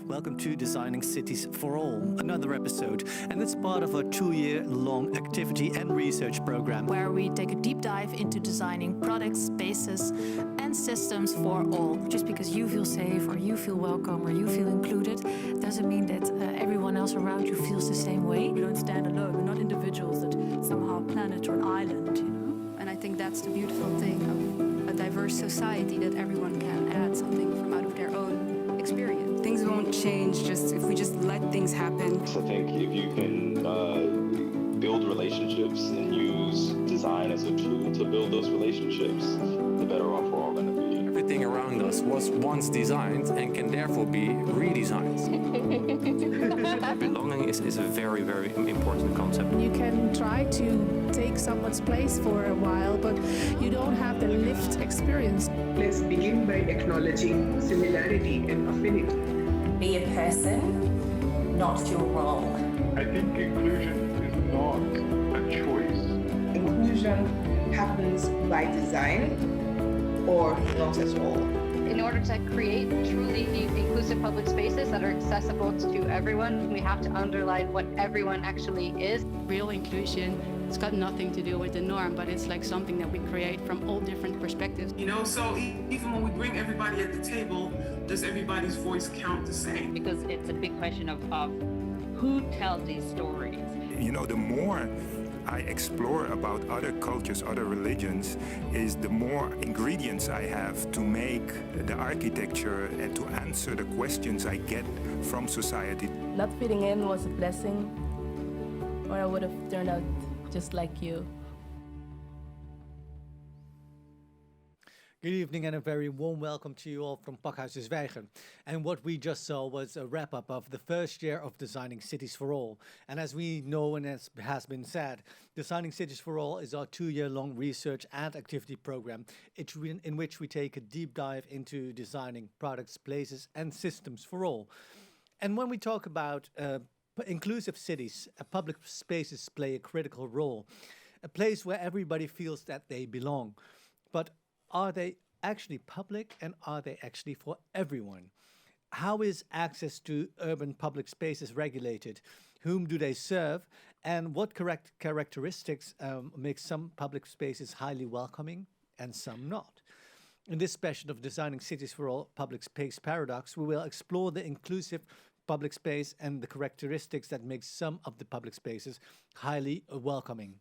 Welcome to Designing Cities for All, another episode, and it's part of a 2-year-long activity and research program where we take a deep dive into designing products, spaces, and systems for all. Just because you feel safe or you feel welcome or you feel included doesn't mean that everyone else around you feels the same way. We don't stand alone. We're not individuals that somehow a planet or an island, you know? And I think that's the beautiful thing of a diverse society, that everyone can add something from out of their own experience. Things won't change just if we just let things happen. I think if you can build relationships and use design as a tool to build those relationships, the better off we're all going to be. Everything around us was once designed and can therefore be redesigned. Belonging is a very, very important concept. You can try to take someone's place for a while, but you don't have the lived experience. Let's begin by acknowledging similarity and affinity. Be a person, not your role. I think inclusion is not a choice. Inclusion happens by design or not at all. In order to create truly inclusive public spaces that are accessible to everyone, we have to underline what everyone actually is. Real inclusion, it's got nothing to do with the norm, but it's like something that we create from all different perspectives. You know, so even when we bring everybody at the table, does everybody's voice count the same? Because it's a big question of who tells these stories. You know, the more I explore about other cultures, other religions, is the more ingredients I have to make the architecture and to answer the questions I get from society. Not fitting in was a blessing, or I would have turned out just like you. Good evening and a very warm welcome to you all from Pakhuis de Zwijgen. And what we just saw was a wrap-up of the first year of Designing Cities for All. And as we know and as has been said, Designing Cities for All is our 2-year-long research and activity program in which we take a deep dive into designing products, places and systems for all. And when we talk about inclusive cities, public spaces play a critical role, a place where everybody feels that they belong. But are they actually public and are they actually for everyone? How is access to urban public spaces regulated? Whom do they serve? And what characteristics make some public spaces highly welcoming and some not? In this session of Designing Cities for All Public Space Paradox, we will explore the inclusive public space and the characteristics that make some of the public spaces highly welcoming.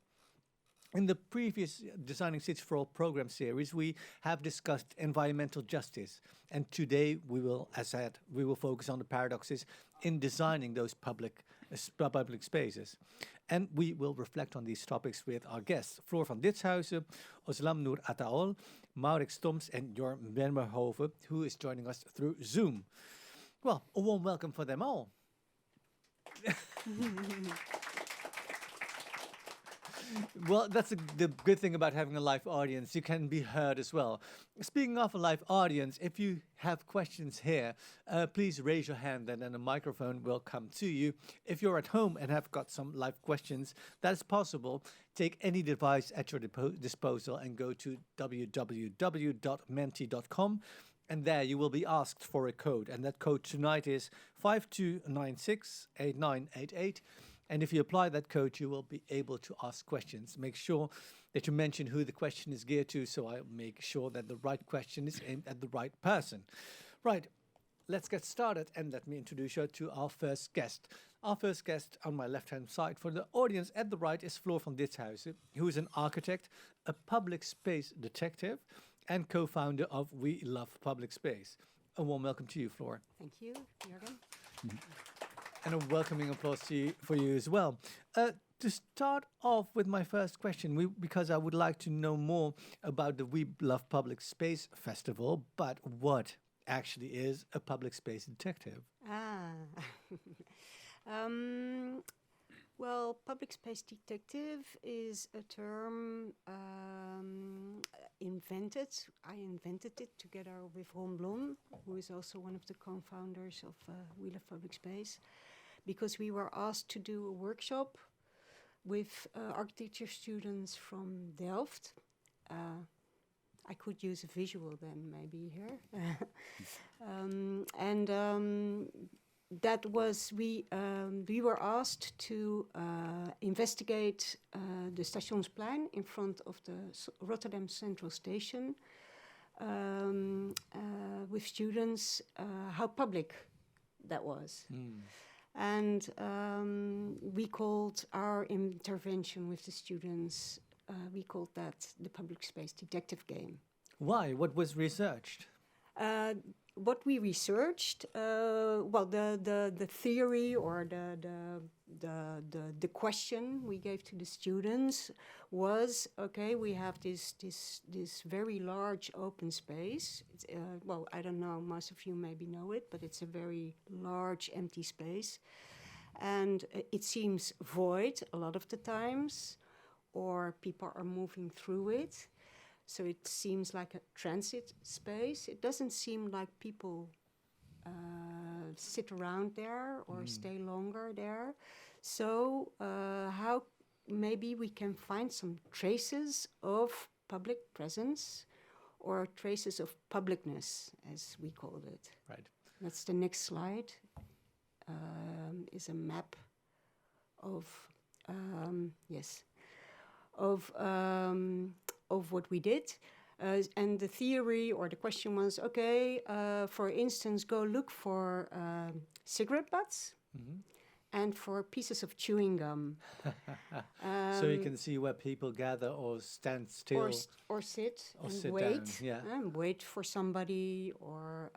In the previous Designing Cities for All program series, we have discussed environmental justice. And today we will, as said, we will focus on the paradoxes in designing those public spaces. And we will reflect on these topics with our guests, Floor van Ditshuizen, Oslam Noor Ataol, Malek Storms, and Jorn Bermerhoven, who is joining us through Zoom. Well, a warm welcome for them all. Well, that's the good thing about having a live audience. You can be heard as well. Speaking of a live audience, if you have questions here, please raise your hand and then a microphone will come to you. If you're at home and have got some live questions, that is possible. Take any device at your disposal and go to www.menti.com. And there you will be asked for a code. And that code tonight is 52968988. And if you apply that code, you will be able to ask questions. Make sure that you mention who the question is geared to, so I'll make sure that the right question is aimed at the right person. Right, let's get started, and let me introduce you to our first guest. Our first guest on my left-hand side for the audience at the right is Floor van Ditshuizen, who is an architect, a public space detective, and co-founder of We Love Public Space. A warm welcome to you, Floor. Thank you, Jürgen. And a welcoming applause for you as well. To start off with my first question, because I would like to know more about the We Love Public Space Festival, but what actually is a public space detective? Well, public space detective is a term invented. I invented it together with Ron Blom, who is also one of the co-founders of We Love Public Space, because we were asked to do a workshop with architecture students from Delft. I could use a visual then maybe here. that was we were asked to investigate the Stationsplein in front of the Rotterdam Central Station with students, how public that was. And we called our intervention with the students, we called that the public space detective game. Why? What was researched? What we researched, well, the theory or the question we gave to the students was, okay, we have this very large open space. It's, well, I don't know, most of you maybe know it, but it's a very large empty space. And it seems void a lot of the times, or people are moving through it. So it seems like a transit space. It doesn't seem like people sit around there or stay longer there. So how maybe we can find some traces of public presence or traces of publicness, as we called it. Right. That's the next slide. Is a map of of what we did. And the theory or the question was, okay, for instance, go look for cigarette butts and for pieces of chewing gum. So you can see where people gather or stand still. Or sit or and sit wait. Down. Yeah. And wait for somebody. Or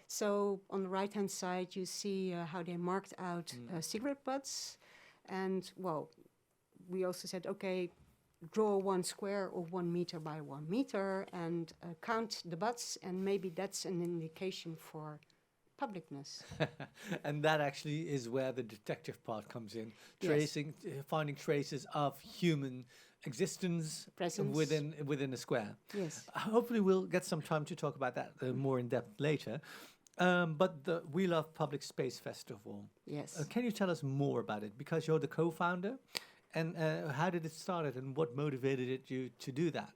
so on the right-hand side, you see how they marked out cigarette butts. And, well, we also said, okay, draw one square of 1 meter by 1 meter and count the butts, and maybe that's an indication for publicness. And that actually is where the detective part comes in, tracing, finding traces of human existence presence within a square. Yes. Hopefully we'll get some time to talk about that more in depth later. But the We Love Public Space Festival. Yes. Can you tell us more about it? Because you're the co-founder. And how did it start and what motivated you to do that?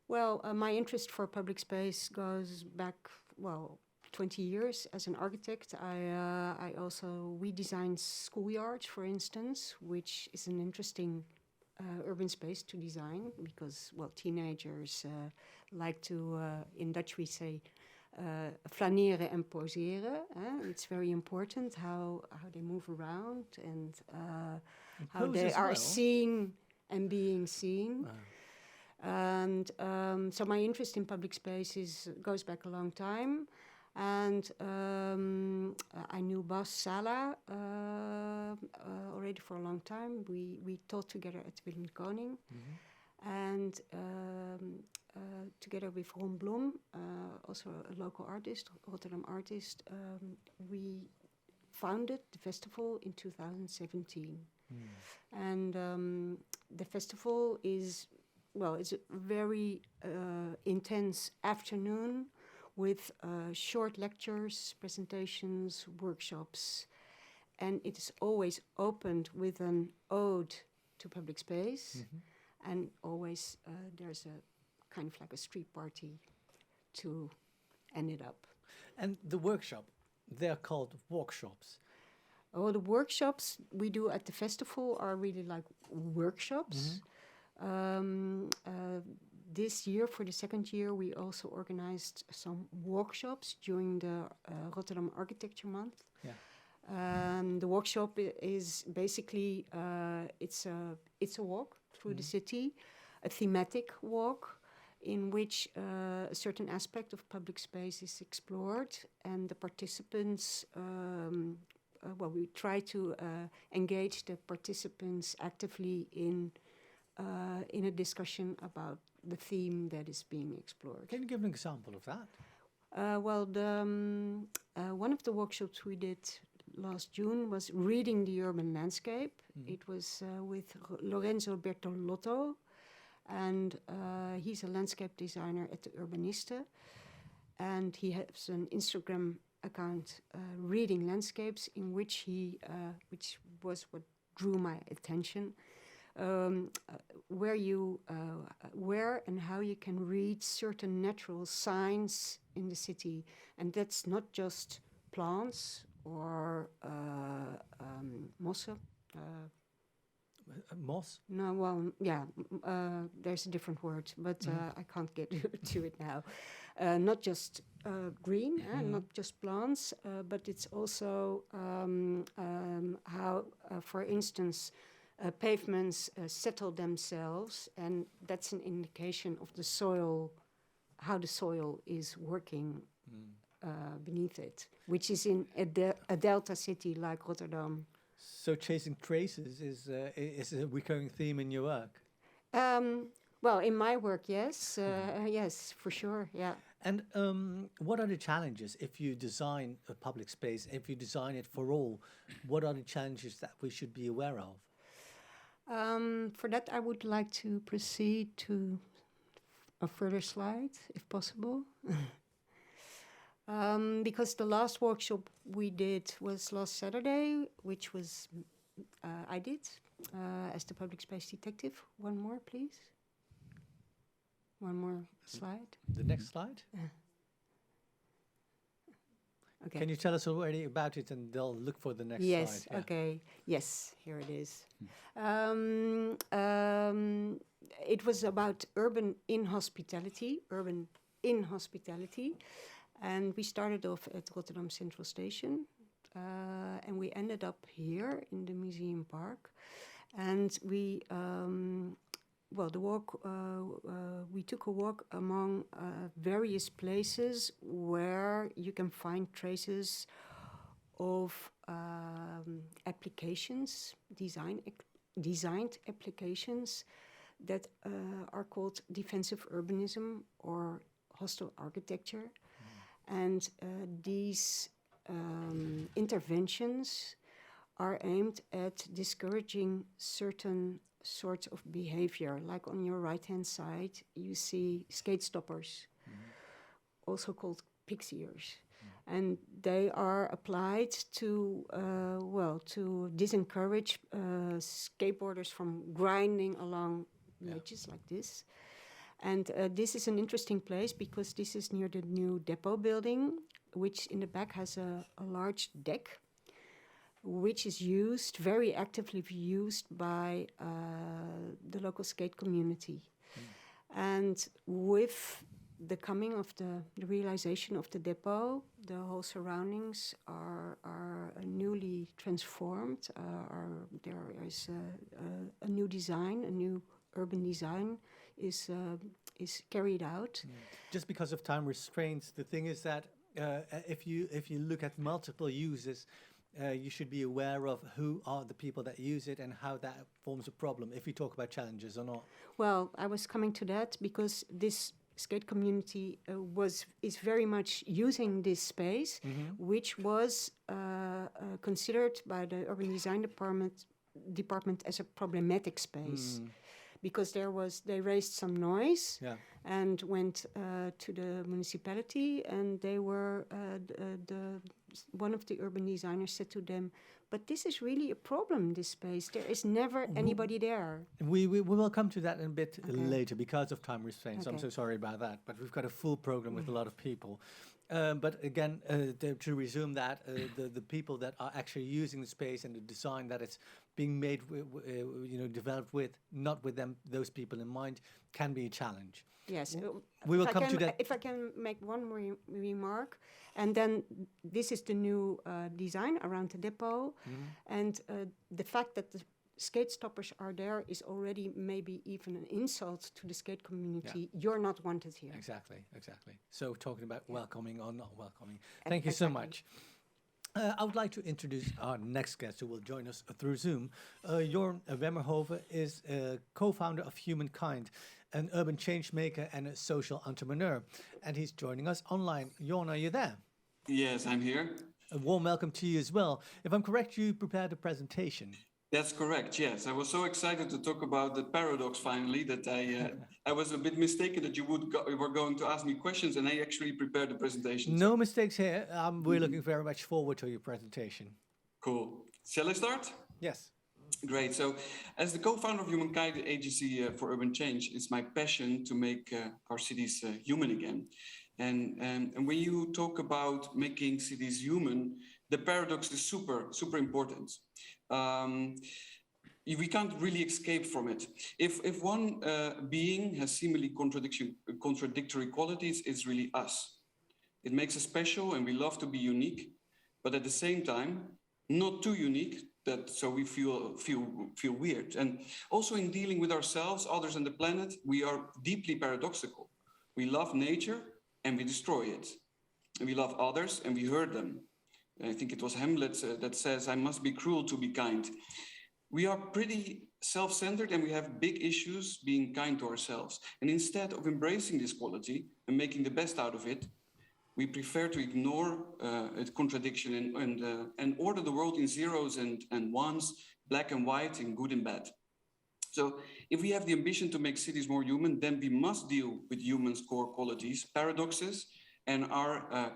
Well, my interest for public space goes back, 20 years as an architect. We designed schoolyards, for instance, which is an interesting urban space to design because, teenagers like to, in Dutch we say, flaneren en poseren. It's very important how they move around and how they are seen and being seen. And so my interest in public spaces goes back a long time. And I knew Bas Sala already for a long time. We taught together at Willem de Koning. And together with Ron Blom, also a local artist, Rotterdam artist, we founded the festival in 2017. And the festival is, it's a very intense afternoon with short lectures, presentations, workshops. And it is always opened with an ode to public space. And always there's a kind of like a street party to end it up. And the workshop, they're called workshops. Oh, the workshops we do at the festival are really like workshops. This year, for the second year, we also organized some workshops during the Rotterdam Architecture Month. The workshop is basically it's a walk through the city, a thematic walk in which a certain aspect of public space is explored, and the participants. We try to engage the participants actively in a discussion about the theme that is being explored. Can you give an example of that? One of the workshops we did last June was Reading the Urban Landscape. It was with Lorenzo Bertolotto, and he's a landscape designer at the Urbaniste, and he has an Instagram account, Reading Landscapes, in which which was what drew my attention, where and how you can read certain natural signs in the city. And that's not just plants or mossen. Moss? No, well, yeah, there's a different word, but I can't get to it now. Not just green, not just plants, but it's also how, for instance, pavements settle themselves, and that's an indication of the soil, how the soil is working beneath it, which is in a delta city like Rotterdam. So chasing traces is a recurring theme in your work? Well, in my work, yes. Yes, for sure, yeah. And what are the challenges if you design a public space, if you design it for all? What are the challenges that we should be aware of? For that, I would like to proceed to a further slide, if possible. Because the last workshop we did was last Saturday, which was I did as the public space detective. One more, please. One more slide. The next slide? Okay. Can you tell us already about it, and they'll look for the next slide? Yes, okay. Yes, here it is. It was about urban inhospitality, and we started off at Rotterdam Central Station, and we ended up here in the museum park, and we we took a walk among various places where you can find traces of applications, designed applications that are called defensive urbanism or hostile architecture. And these interventions are aimed at discouraging certain sorts of behavior. Like on your right-hand side, you see skate stoppers, also called pixiers. And they are applied to, to disencourage skateboarders from grinding along ledges like this. And this is an interesting place because this is near the new depot building, which in the back has a large deck, which is used, very actively used by the local skate community. And with the coming of the realization of the depot, the whole surroundings are newly transformed. There is a new design, a new urban design is carried out. Just because of time restraints, the thing is that if you look at multiple uses, you should be aware of who are the people that use it and how that forms a problem, if you talk about challenges or not. Well, I was coming to that because this skate community is very much using this space, which was considered by the urban design department as a problematic space. Because they raised some noise and went to the municipality, and they were one of the urban designers said to them, "But this is really a problem, this space. There is never anybody there." We will come to that in a bit later because of time restraints. I'm so sorry about that, but we've got a full program with a lot of people. But again, to resume that, the people that are actually using the space and the design that it's being made, developed with, not with those people in mind, can be a challenge. Yes, we will come to that. If I can make one more remark, and then this is the new design around the depot, and the fact that the skate stoppers are there is already maybe even an insult to the skate community. You're not wanted here. Exactly. So talking about welcoming or not welcoming. Thank you so much. I would like to introduce our next guest who will join us through Zoom. Jorn Wemmerhoven is a co-founder of Humankind, an urban change maker and a social entrepreneur. And he's joining us online. Jorn, are you there? Yes, I'm here. A warm welcome to you as well. If I'm correct, you prepared a presentation. That's correct, yes. I was so excited to talk about the paradox finally that I was a bit mistaken that you were going to ask me questions, and I actually prepared the presentation. No mistakes here. We're looking very much forward to your presentation. Cool. Shall I start? Yes. Great. So as the co-founder of Humankind Agency for Urban Change, it's my passion to make our cities human again. And when you talk about making cities human, the paradox is super important. We can't really escape from it. If one being has seemingly contradictory qualities, it's really us. It makes us special and we love to be unique, but at the same time, not too unique, so we feel weird. And also in dealing with ourselves, others and the planet, we are deeply paradoxical. We love nature and we destroy it. And we love others and we hurt them. I think it was Hamlet that says, "I must be cruel to be kind." We are pretty self-centered and we have big issues being kind to ourselves. And instead of embracing this quality and making the best out of it, we prefer to ignore its contradiction and order the world in zeros and ones, black and white, and good and bad. So if we have the ambition to make cities more human, then we must deal with humans' core qualities, paradoxes, and our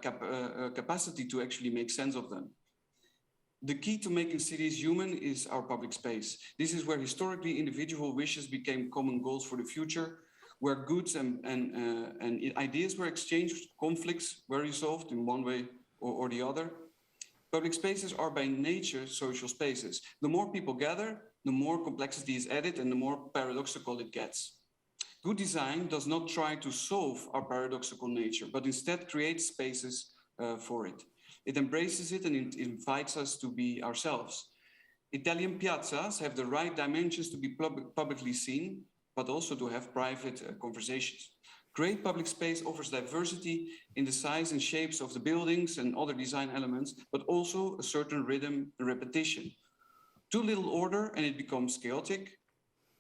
capacity to actually make sense of them. The key to making cities human is our public space. This is where historically individual wishes became common goals for the future, where goods and ideas were exchanged, conflicts were resolved in one way or the other. Public spaces are by nature social spaces. The more people gather, the more complexity is added and the more paradoxical it gets. Good design does not try to solve our paradoxical nature, but instead creates spaces for it. It embraces it and it invites us to be ourselves. Italian piazzas have the right dimensions to be publicly seen, but also to have private conversations. Great public space offers diversity in the size and shapes of the buildings and other design elements, but also a certain rhythm and repetition. Too little order and it becomes chaotic.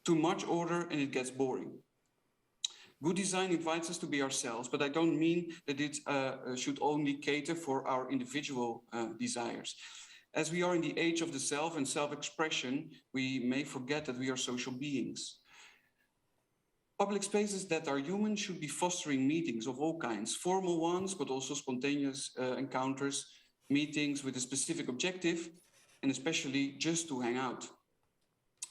Too much order and it gets boring. Good design invites us to be ourselves, but I don't mean that it should only cater for our individual desires. As we are in the age of the self and self-expression, we may forget that we are social beings. Public spaces that are human should be fostering meetings of all kinds, formal ones, but also spontaneous encounters, meetings with a specific objective, and especially just to hang out.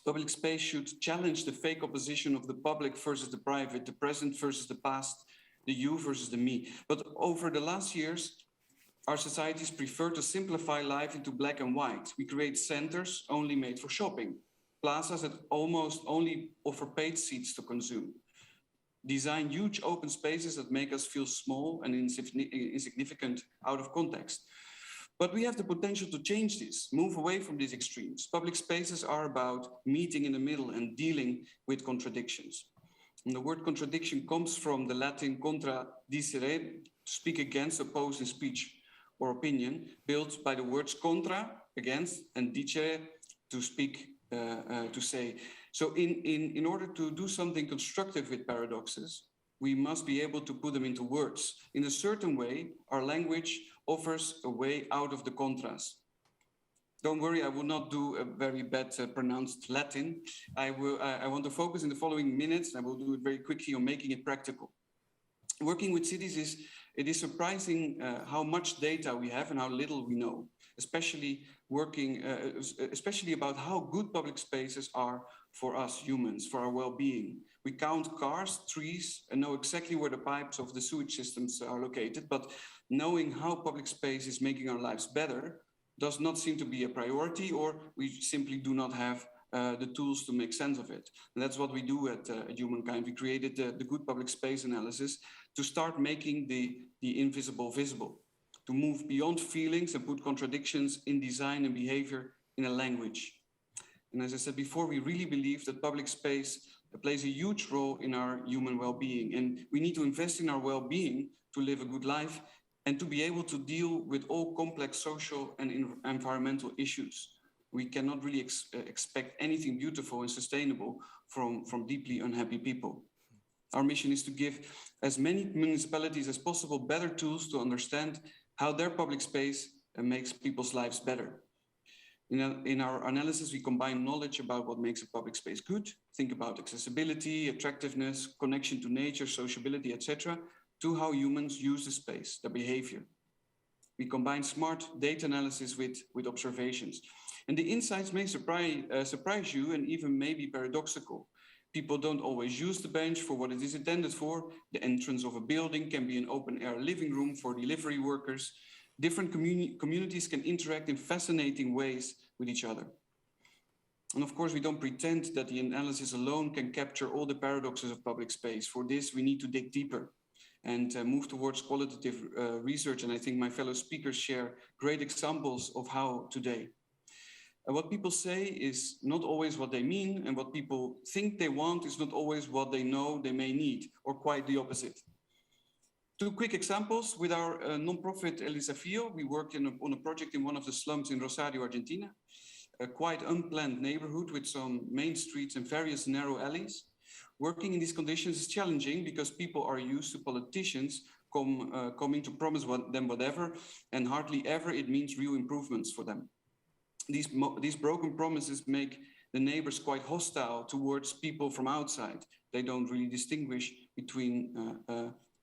Public space should challenge the fake opposition of the public versus the private, the present versus the past, the you versus the me. But over the last years, our societies prefer to simplify life into black and white. We create centers only made for shopping, plazas that almost only offer paid seats to consume, design huge open spaces that make us feel small and insignificant out of context. But we have the potential to change this, move away from these extremes. Public spaces are about meeting in the middle and dealing with contradictions. And the word contradiction comes from the Latin contra dicere, to speak against, oppose in speech or opinion, built by the words contra, against, and dicere, to speak, to say. So in order to do something constructive with paradoxes, we must be able to put them into words. In a certain way, our language offers a way out of the contrast. Don't worry, I will not do a very bad pronounced Latin. I want to focus in the following minutes, and I will do it very quickly on making it practical. Working with cities it is surprising how much data we have and how little we know, especially about how good public spaces are for us humans, for our well-being. We count cars, trees, and know exactly where the pipes of the sewage systems are located, but knowing how public space is making our lives better does not seem to be a priority, or we simply do not have the tools to make sense of it. And that's what we do at Humankind. We created the good public space analysis to start making the invisible visible, to move beyond feelings and put contradictions in design and behavior in a language. And as I said before, we really believe that public space plays a huge role in our human well-being. And we need to invest in our well-being to live a good life and to be able to deal with all complex social and environmental issues. We cannot really expect anything beautiful and sustainable from deeply unhappy people. Our mission is to give as many municipalities as possible better tools to understand how their public space makes people's lives better. In our analysis, we combine knowledge about what makes a public space good, think about accessibility, attractiveness, connection to nature, sociability, etc., to how humans use the space, their behavior. We combine smart data analysis with observations. And the insights may surprise you and even may be paradoxical. People don't always use the bench for what it is intended for. The entrance of a building can be an open-air living room for delivery workers. Different communities can interact in fascinating ways with each other. And of course, we don't pretend that the analysis alone can capture all the paradoxes of public space. For this, we need to dig deeper and move towards qualitative research. And I think my fellow speakers share great examples of how today. What people say is not always what they mean, and what people think they want is not always what they know they may need, or quite the opposite. Two quick examples. With our nonprofit El Desafio, we worked on a project in one of the slums in Rosario, Argentina, a quite unplanned neighborhood with some main streets and various narrow alleys. Working in these conditions is challenging because people are used to politicians coming to promise them whatever, and hardly ever it means real improvements for them. These broken promises make the neighbors quite hostile towards people from outside. They don't really distinguish between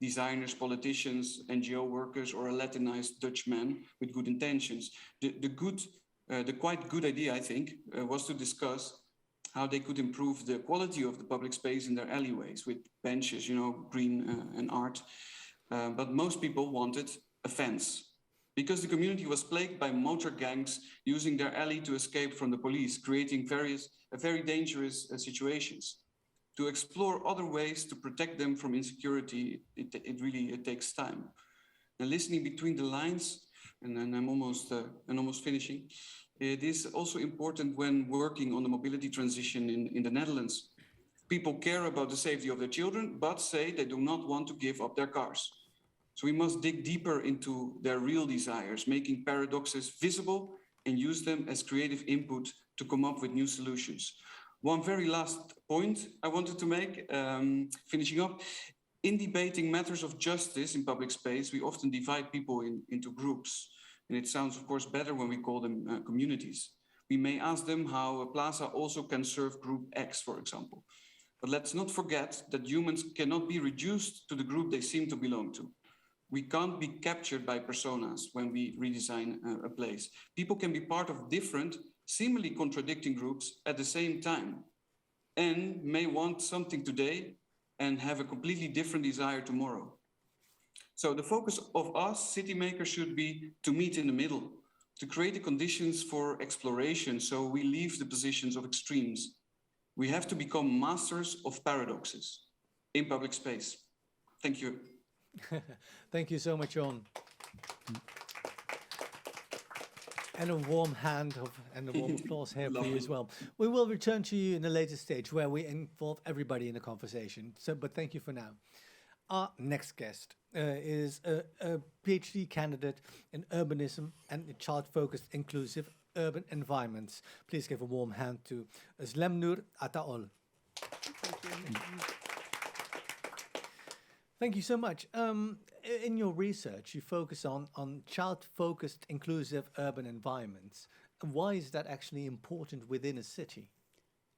designers, politicians, NGO workers, or a Latinized Dutch man with good intentions. The quite good idea, I think, was to discuss how they could improve the quality of the public space in their alleyways with benches, green and art. But most people wanted a fence because the community was plagued by motor gangs using their alley to escape from the police, creating very dangerous situations. To explore other ways to protect them from insecurity, it really takes time. And listening between the lines, and then I'm almost finishing. It is also important when working on the mobility transition in the Netherlands. People care about the safety of their children, but say they do not want to give up their cars. So we must dig deeper into their real desires, making paradoxes visible and use them as creative input to come up with new solutions. One very last point I wanted to make, finishing up. In debating matters of justice in public space, we often divide people into groups. And it sounds, of course, better when we call them communities. We may ask them how a plaza also can serve group X, for example. But let's not forget that humans cannot be reduced to the group they seem to belong to. We can't be captured by personas when we redesign a place. People can be part of different, seemingly contradicting groups at the same time, and may want something today and have a completely different desire tomorrow. So the focus of us, city makers, should be to meet in the middle, to create the conditions for exploration so we leave the positions of extremes. We have to become masters of paradoxes in public space. Thank you. Thank you so much, John. And a warm hand and a warm applause here for you as well. We will return to you in a later stage where we involve everybody in the conversation. But thank you for now. Our next guest is a PhD candidate in urbanism and child-focused inclusive urban environments. Please give a warm hand to Özlemnur Ataol. Thank you so much. In your research, you focus on child-focused inclusive urban environments. Why is that actually important within a city?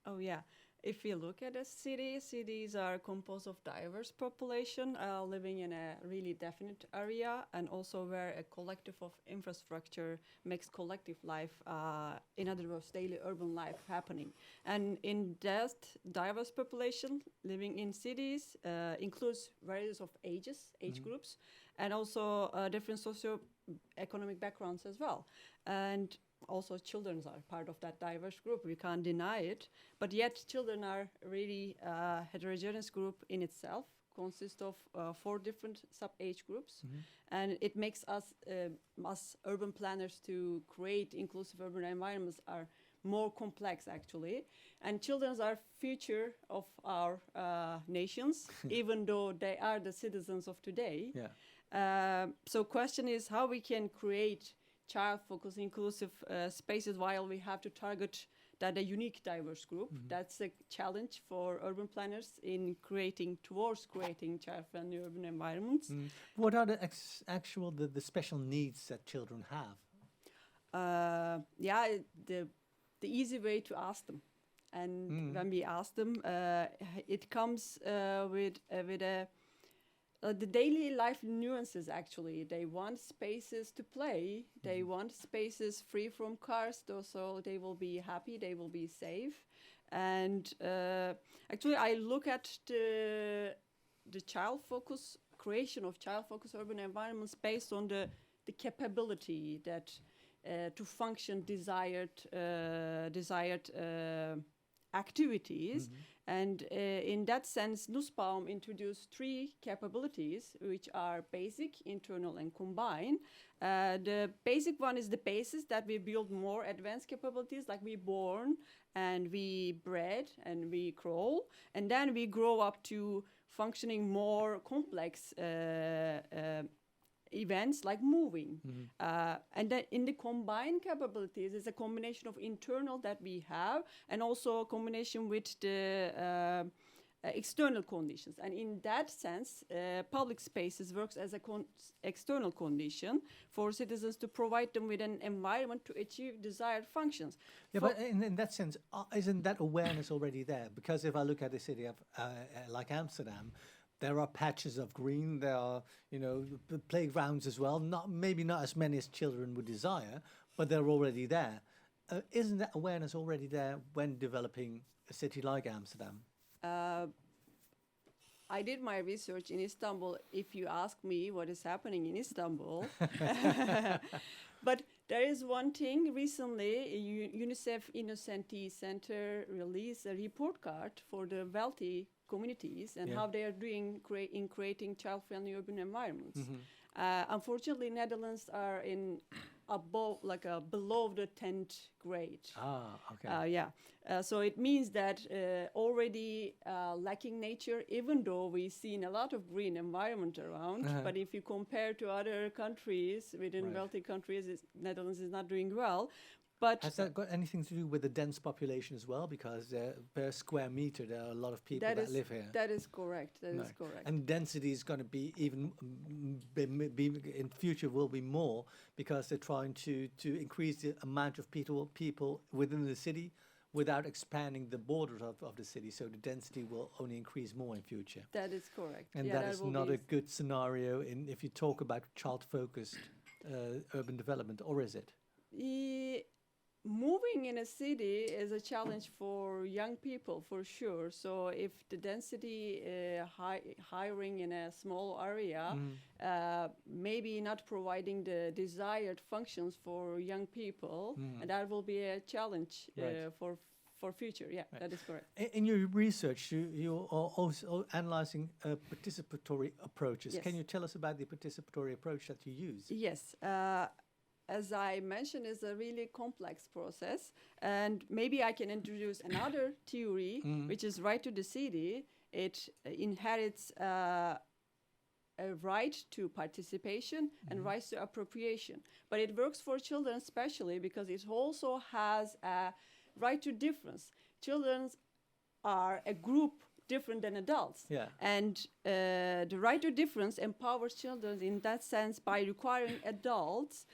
Oh, yeah. If you look at a city, cities are composed of diverse population living in a really definite area, and also where a collective of infrastructure makes collective life, in other words, daily urban life happening. And in that diverse population living in cities includes various of age groups, and also different socio-economic backgrounds as well. And also children are part of that diverse group. We can't deny it. But yet children are really a heterogeneous group in itself, consists of 4 different sub-age groups. And it makes us urban planners to create inclusive urban environments are more complex, actually. And children are future of our nations, even though they are the citizens of today. Yeah. So question is how we can create child-focused inclusive spaces while we have to target that a unique diverse group. That's a challenge for urban planners in creating child-friendly urban environments. What are the special needs that children have? The easy way to ask them. And when we ask them, it comes with the daily life nuances, actually. They want spaces to play. They want spaces free from cars, so they will be happy, they will be safe. And actually, I look at the creation of child-focused urban environments based on the the capability that to function desired activities. And in that sense, Nussbaum introduced 3 capabilities, which are basic, internal, and combined. The basic one is the basis that we build more advanced capabilities, like we born and we bred and we crawl, and then we grow up to functioning more complex events like moving. And then in the combined capabilities is a combination of internal that we have and also a combination with the external conditions. And in that sense, public spaces works as a external condition for citizens to provide them with an environment to achieve desired functions. Yeah, but in that sense, isn't that awareness already there? Because if I look at the city of like Amsterdam, there are patches of green. There are, playgrounds as well. Maybe not as many as children would desire, but they're already there. Isn't that awareness already there when developing a city like Amsterdam? I did my research in Istanbul. If you ask me what is happening in Istanbul, but there is one thing. Recently, UNICEF Innocenti Center released a report card for the wealthy communities and how they are doing in creating child-friendly urban environments. Unfortunately, Netherlands are in below the 10th grade. Okay. So it means that already lacking nature, even though we've seen a lot of green environment around, but if you compare to other countries within wealthy countries, Netherlands is not doing well. But has that got anything to do with the dense population as well? Because per square meter, there are a lot of people that live here. That is correct. That is correct. And density is going to be even in future will be more because they're trying to increase the amount of people within the city without expanding the borders of the city. So the density will only increase more in future. That is correct. And that is not a good scenario if you talk about child-focused urban development, or is it? Moving in a city is a challenge for young people, for sure. So if the density hiring in a small area, maybe not providing the desired functions for young people, and that will be a challenge for future. Yeah, that is correct. In your research, you are also analyzing participatory approaches. Yes. Can you tell us about the participatory approach that you use? Yes. As I mentioned, it's a really complex process. And maybe I can introduce another theory, which is right to the city. It inherits a right to participation and rights to appropriation. But it works for children especially because it also has a right to difference. Children are a group different than adults. And the right to difference empowers children in that sense by requiring adults,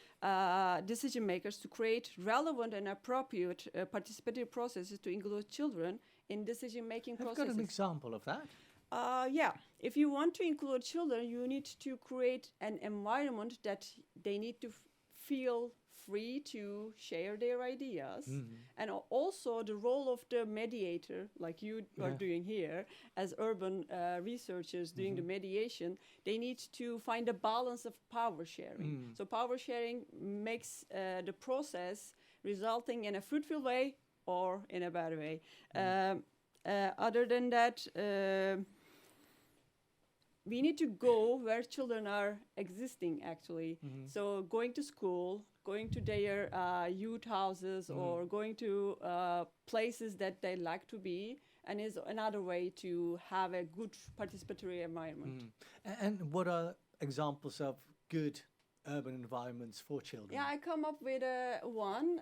decision makers, to create relevant and appropriate participative processes to include children in decision-making processes. I've got an example of that. If you want to include children, you need to create an environment that they need to feel free to share their ideas. And also the role of the mediator, like you are doing here, as urban researchers doing the mediation, they need to find a balance of power sharing. So power sharing makes the process resulting in a fruitful way or in a bad way. Other than that, we need to go where children are existing, actually. So going to school, going to their youth houses, or going to places that they like to be, and is another way to have a good participatory environment. And what are examples of good urban environments for children? Yeah, I come up with one.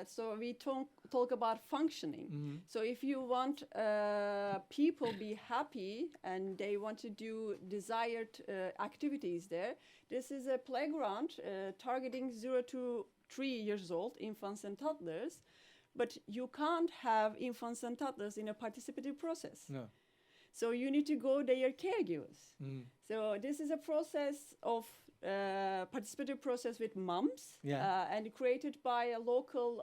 So we talk about functioning. So if you want people be happy and they want to do desired activities there, this is a playground targeting 0 to 3 years old infants and toddlers. But you can't have infants and toddlers in a participative process. No. So you need to go their caregivers. So this is a process of participative process with moms and created by a local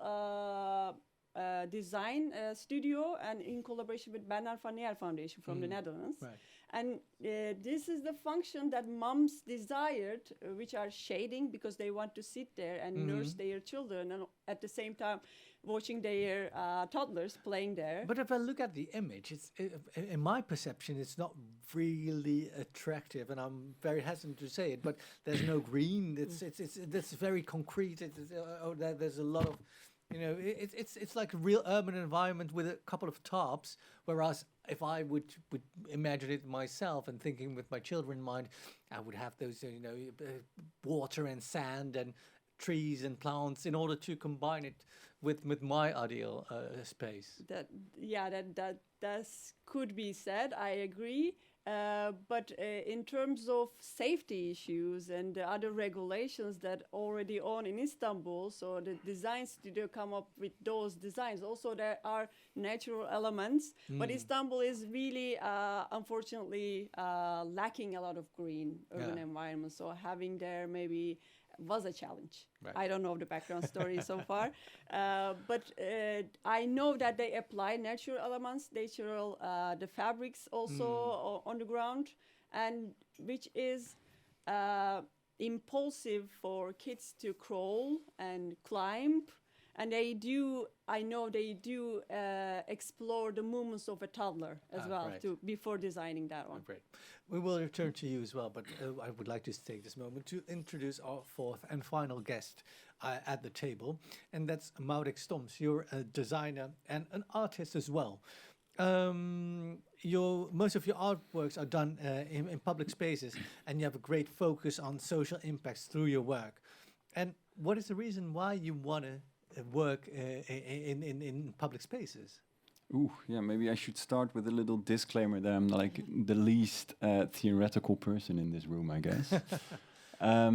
design studio, and in collaboration with Bernard van Neer Foundation from the Netherlands. Right. And this is the function that moms desired, which are shading, because they want to sit there and nurse their children, and at the same time watching their toddlers playing there. But if I look at the image, in my perception, it's not really attractive, and I'm very hesitant to say it. But there's no green. It's very concrete. There's a lot of, it's like a real urban environment with a couple of tarps. Whereas if I would imagine it myself and thinking with my children in mind, I would have those water and sand and trees and plants in order to combine it with my ideal space. That could be said. I agree. But in terms of safety issues and the other regulations that already on in Istanbul, so the design studio come up with those designs. Also, there are natural elements, but Istanbul is really, unfortunately, lacking a lot of green urban environment. So having there maybe was a challenge. Right. I don't know the background story so far, but I know that they apply natural elements, the fabrics also on the ground, and which is impulsive for kids to crawl and climb. And I know they do explore the movements of a toddler as well before designing that one. Great. We will return to you as well, but I would like to take this moment to introduce our fourth and final guest at the table, and that's Malek Storms. You're a designer and an artist as well. Most of your artworks are done in public spaces, and you have a great focus on social impacts through your work. And what is the reason why you want to work in public spaces? Maybe I should start with a little disclaimer that I'm like the least theoretical person in this room, I guess. I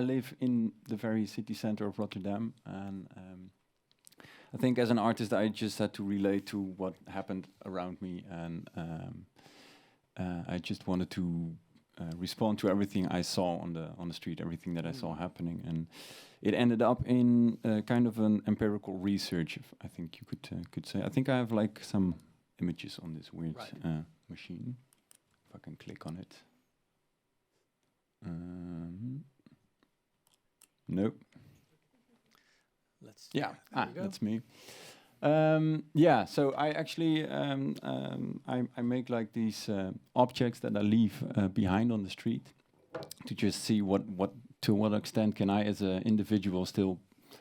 live in the very city center of Rotterdam, and I think as an artist I just had to relate to what happened around me, and I just wanted to respond to everything I saw on the street, everything that I saw happening, and it ended up in kind of an empirical research, if I think you could say. I think I have like some images on this weird machine. If I can click on it. Nope. That's me. So I actually I make like these objects that I leave behind on the street to just see to what extent can I as an individual still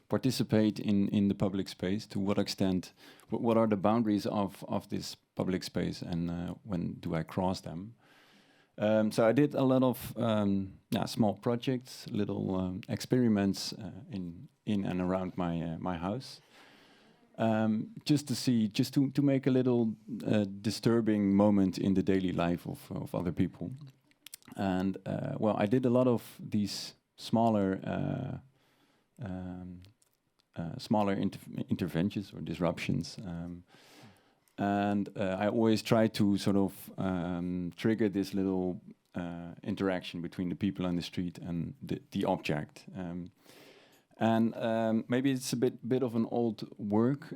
participate in the public space, to what extent, what are the boundaries of this public space, and when do I cross them. So I did a lot of small projects, little experiments in and around my house. Just to make a little disturbing moment in the daily life of other people. And I did a lot of these smaller interventions or disruptions, and I always try to sort of trigger this little interaction between the people on the street and the object. And maybe it's a bit of an old work.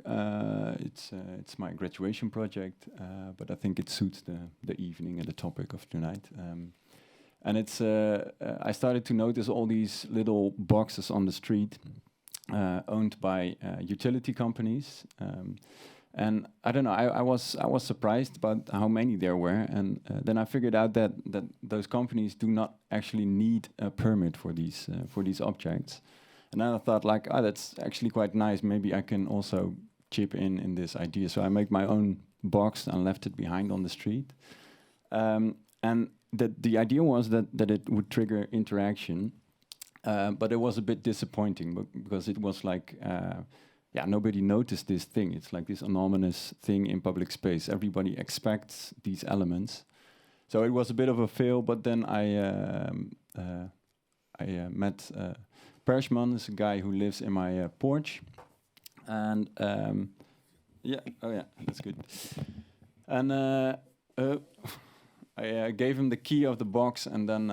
It's my graduation project, but I think it suits the evening and the topic of tonight. And it's I started to notice all these little boxes on the street owned by utility companies. And I don't know, I was surprised about how many there were, and then I figured out that those companies do not actually need a permit for these objects. And then I thought, like, that's actually quite nice. Maybe I can also chip in this idea. So I made my own box and left it behind on the street. And the idea was that it would trigger interaction, but it was a bit disappointing because it was like, nobody noticed this thing. It's like this anonymous thing in public space. Everybody expects these elements. So it was a bit of a fail, but then I met Pershman, is a guy who lives in my porch, and that's good. And I gave him the key of the box, and then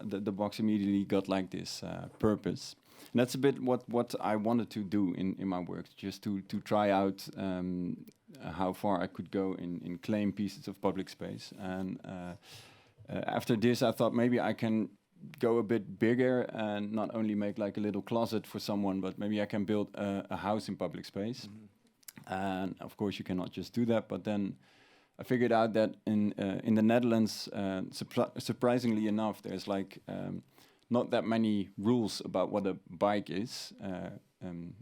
the box immediately got like this purpose. that's a bit what I wanted to do in my work, just to try out how far I could go in claim pieces of public space. And after this, I thought maybe I can go a bit bigger and not only make like a little closet for someone, but maybe I can build a house in public space. And of course, you cannot just do that. But then I figured out that in the Netherlands, surprisingly enough, there's like not that many rules about what a bike is.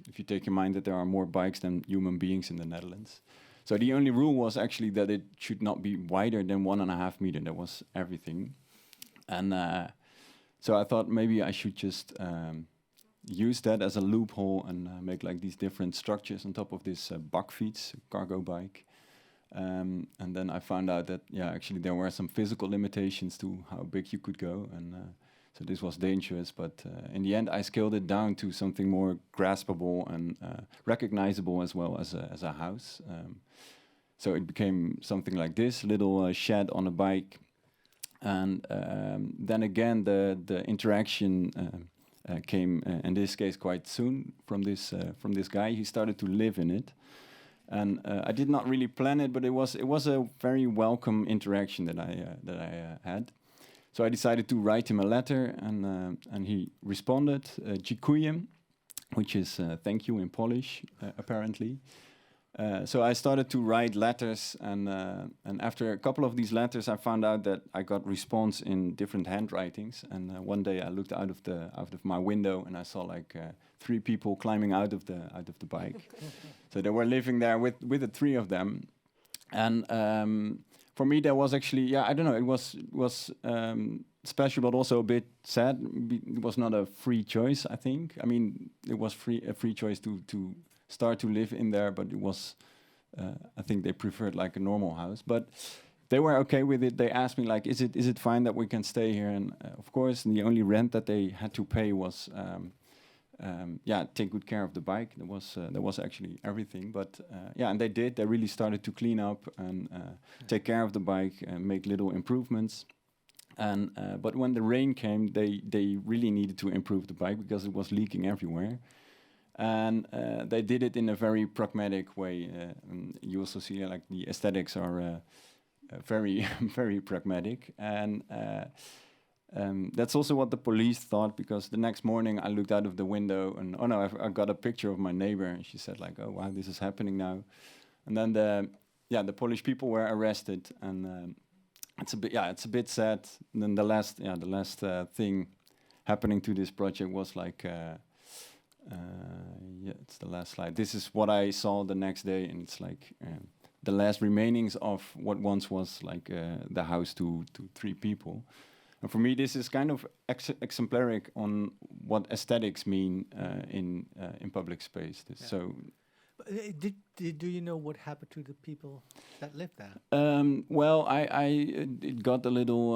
If you take in mind that there are more bikes than human beings in the Netherlands. So the only rule was actually that it should not be wider than 1.5 meters. That was everything. And so I thought maybe I should just use that as a loophole and make like these different structures on top of this bakfiets, cargo bike. And then I found out that, actually there were some physical limitations to how big you could go. And so this was dangerous. But in the end, I scaled it down to something more graspable and recognizable as well as a house. So it became something like this, little shed on a bike. And then again, the interaction came, in this case, quite soon from this guy. He started to live in it. And I did not really plan it, but it was a very welcome interaction that I had. So I decided to write him a letter, and he responded, dziękuję, which is thank you in Polish, apparently. So I started to write letters, and after a couple of these letters, I found out that I got response in different handwritings. And one day I looked out of my window, and I saw like 3 people climbing out of the bike. So they were living there with the 3 of them, and for me that was actually I don't know, it was special, but also a bit sad. It was not a free choice, I think. I mean, it was a free choice to start to live in there, but it was I think they preferred like a normal house, but they were okay with it. They asked me like, is it fine that we can stay here? And of course, the only rent that they had to pay was take good care of the bike. That was actually everything. But and they did. They really started to clean up and take care of the bike and make little improvements. And but when the rain came, they really needed to improve the bike because it was leaking everywhere. And they did it in a very pragmatic way. You also see like the aesthetics are very, very pragmatic. And that's also what the police thought, because the next morning I looked out of the window and, oh no, I got a picture of my neighbor, and she said like, oh wow, this is happening now. And then the Polish people were arrested, and it's a bit sad. And then the last thing happening to this project was like, it's the last slide. This is what I saw the next day, and it's like the last remainings of what once was like the house to 3 people. And for me, this is kind of exemplaric on what aesthetics mean in public space. So, do you know what happened to the people that lived there? Well, it got a little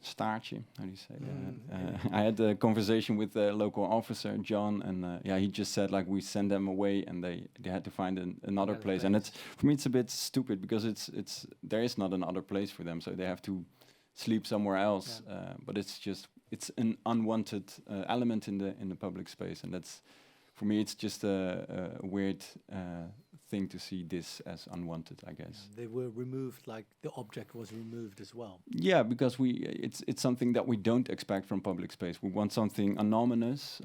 staartje. How do you say that? I had a conversation with the local officer, John, and he just said like we send them away, and they had to find another place. And it's, for me, it's a bit stupid because there is not another place for them, so they have to sleep somewhere else. But it's an unwanted element in the public space, and that's, for me, it's just a weird thing to see this as unwanted, I guess. They were removed, like the object was removed as well. Yeah, because it's something that we don't expect from public space. We want something anonymous,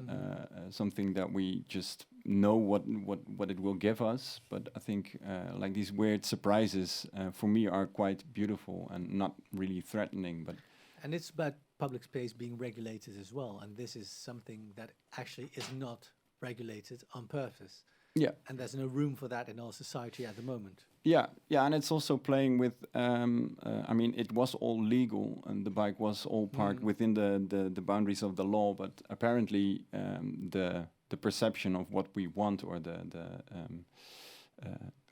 something that we just know what it will give us. But I think like these weird surprises for me are quite beautiful and not really threatening. And it's about public space being regulated as well. And this is something that actually is not regulated on purpose. Yeah. And there's no room for that in our society at the moment. Yeah, and it's also playing with, I mean, it was all legal and the bike was all parked within the boundaries of the law, but apparently the perception of what we want or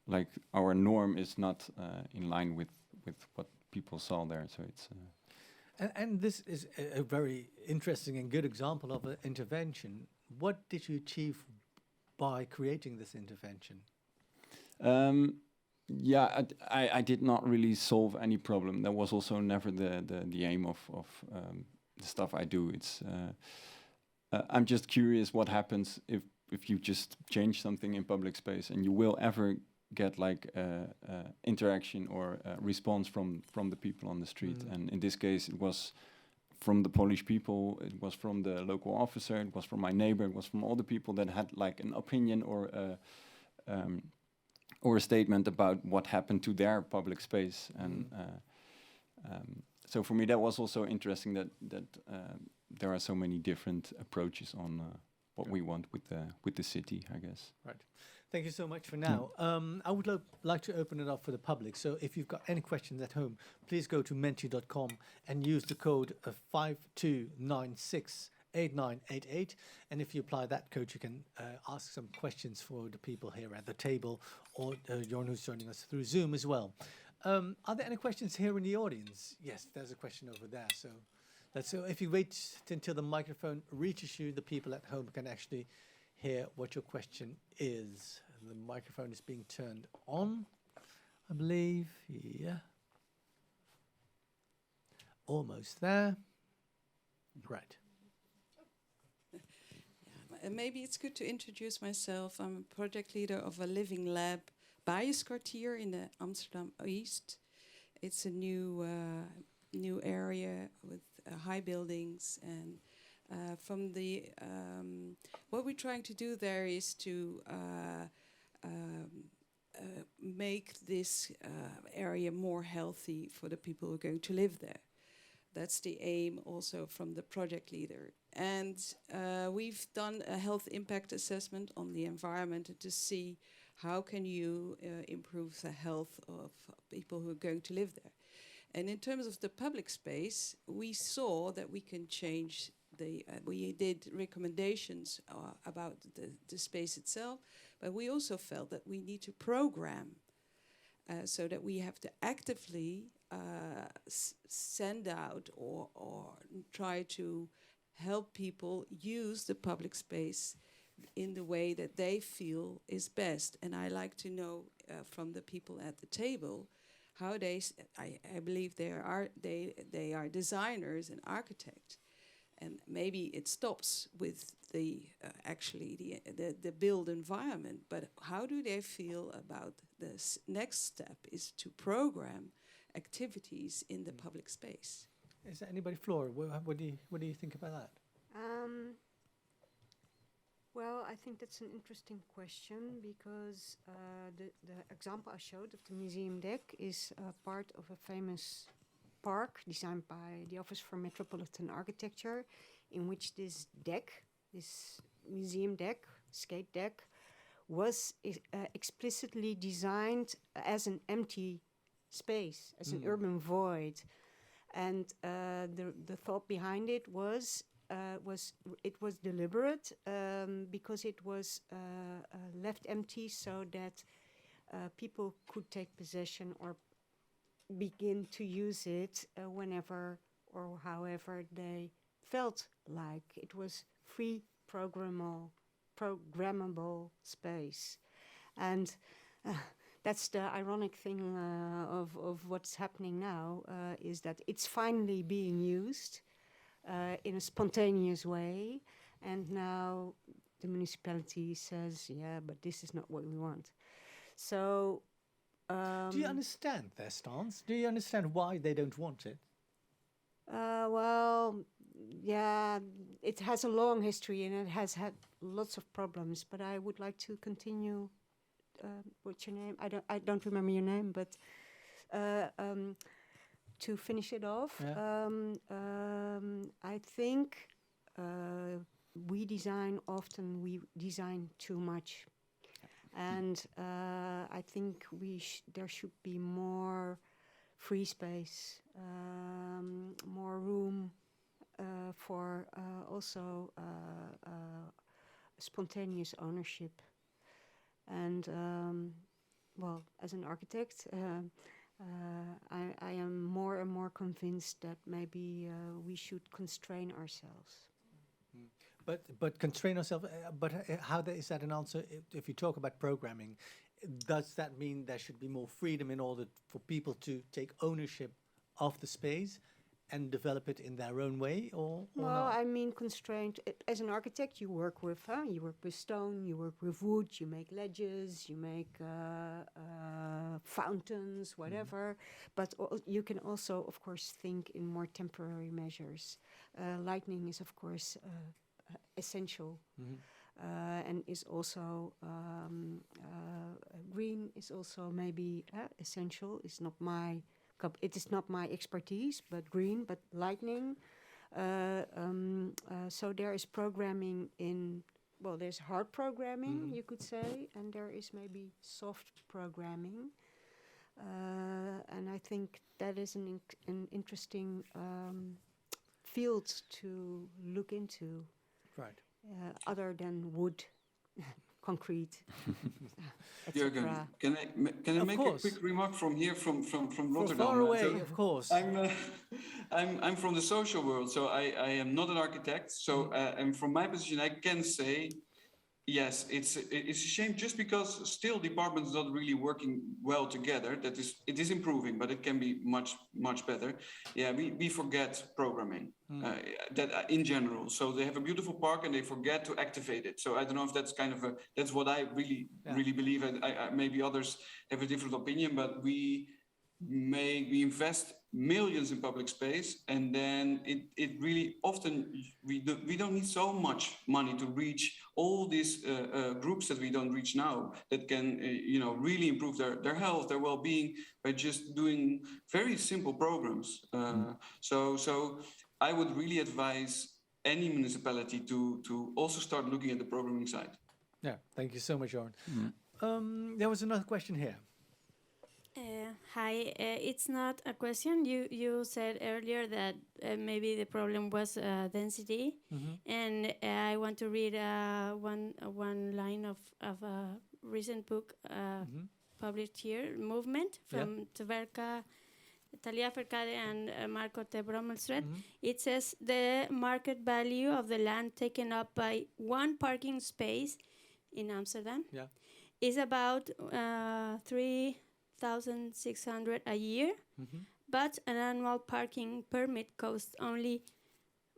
like our norm is not in line with what people saw there. So it's... And this is a very interesting and good example of an intervention. What did you achieve by creating this intervention? I did not really solve any problem. That was also never the aim of the stuff I do. It's I'm just curious what happens if you just change something in public space, and you will ever get like interaction or response from the people on the street. And in this case, it was from the Polish people, it was from the local officer, it was from my neighbor, it was from all the people that had like an opinion or a statement about what happened to their public space. And so for me, that was also interesting that there are so many different approaches on what we want with the city, I guess. Right. Thank you so much for now. I would like to open it up for the public. So if you've got any questions at home, please go to menti.com and use the code of 52968988. And if you apply that code, you can ask some questions for the people here at the table, or Jorn, who's joining us through Zoom as well. Are there any questions here in the audience? Yes, there's a question over there. So if you wait until the microphone reaches you, the people at home can actually hear what your question is. The microphone is being turned on, I believe. Yeah. Almost there. Right. Maybe it's good to introduce myself. I'm a project leader of a living lab Bijenskwartier in the Amsterdam East. It's a new area with high buildings, and from the what we're trying to do there is to make this area more healthy for the people who are going to live there. That's the aim also from the project leader. And we've done a health impact assessment on the environment to see how can you improve the health of people who are going to live there. And in terms of the public space, we saw that we can change we did recommendations about the space itself, but we also felt that we need to program so that we have to actively send out or try to help people use the public space in the way that they feel is best. And I like to know from the people at the table how I believe they are designers and architects. And maybe it stops with the build environment, but how do they feel about this next step is to program activities in the public space? Is there anybody, Flora? What do you think about that? Well, I think that's an interesting question because the example I showed of the museum deck is part of a famous park designed by the Office for Metropolitan Architecture, in which this deck, this museum deck, skate deck, was explicitly designed as an empty space, as an urban void. And the thought behind it was deliberate because it was left empty so that people could take possession or begin to use it whenever or however they felt like. It was free programmable space. And that's the ironic thing of what's happening now, is that it's finally being used in a spontaneous way. And now the municipality says, yeah, but this is not what we want. So do you understand their stance? Do you understand why they don't want it? Well, yeah, it has a long history and it has had lots of problems. But I would like to continue. What's your name? I don't remember your name, but to finish it off, yeah. I think we design too much. And I think there should be more free space, more room for also spontaneous ownership. And well, as an architect, I am more and more convinced that maybe we should constrain ourselves. But constrain ourselves. But how is that an answer? If you talk about programming, does that mean there should be more freedom in order for people to take ownership of the space, and develop it in their own way, or No, not? I mean constraint. As an architect, you work with stone, you work with wood, you make ledges, you make fountains, whatever. But you can also, of course, think in more temporary measures. Lighting is, of course, essential. And is also green is also maybe essential. It is not my expertise, but green, but lightning. So there is programming there's hard programming, you could say, and there is maybe soft programming. And I think that is an interesting field to look into. Right. Other than wood, concrete, Jürgen, etc. can I Of make course. a quick remark from here, from From Rotterdam? far away, So of course. I'm from the social world, so I am not an architect. So and from my position, I can say, yes, it's a shame just because still departments not really working well together. It is improving, but it can be much better. Yeah, we forget programming in general. So they have a beautiful park and they forget to activate it. So I don't know if that's that's what I really believe. I maybe others have a different opinion, but we invest millions in public space, and then it really often we don't need so much money to reach all these groups that we don't reach now, that can really improve their health, their well-being, by just doing very simple programs. So I would really advise any municipality to also start looking at the programming side. Yeah, thank you so much, Jorn. There was another question here. Hi, it's not a question. You said earlier that maybe the problem was density, and I want to read one line of a recent book published here, Movement, from Talia Fercade and Marco T. Brommelstred. It says the market value of the land taken up by one parking space in Amsterdam is about 3,600 a year, but an annual parking permit costs only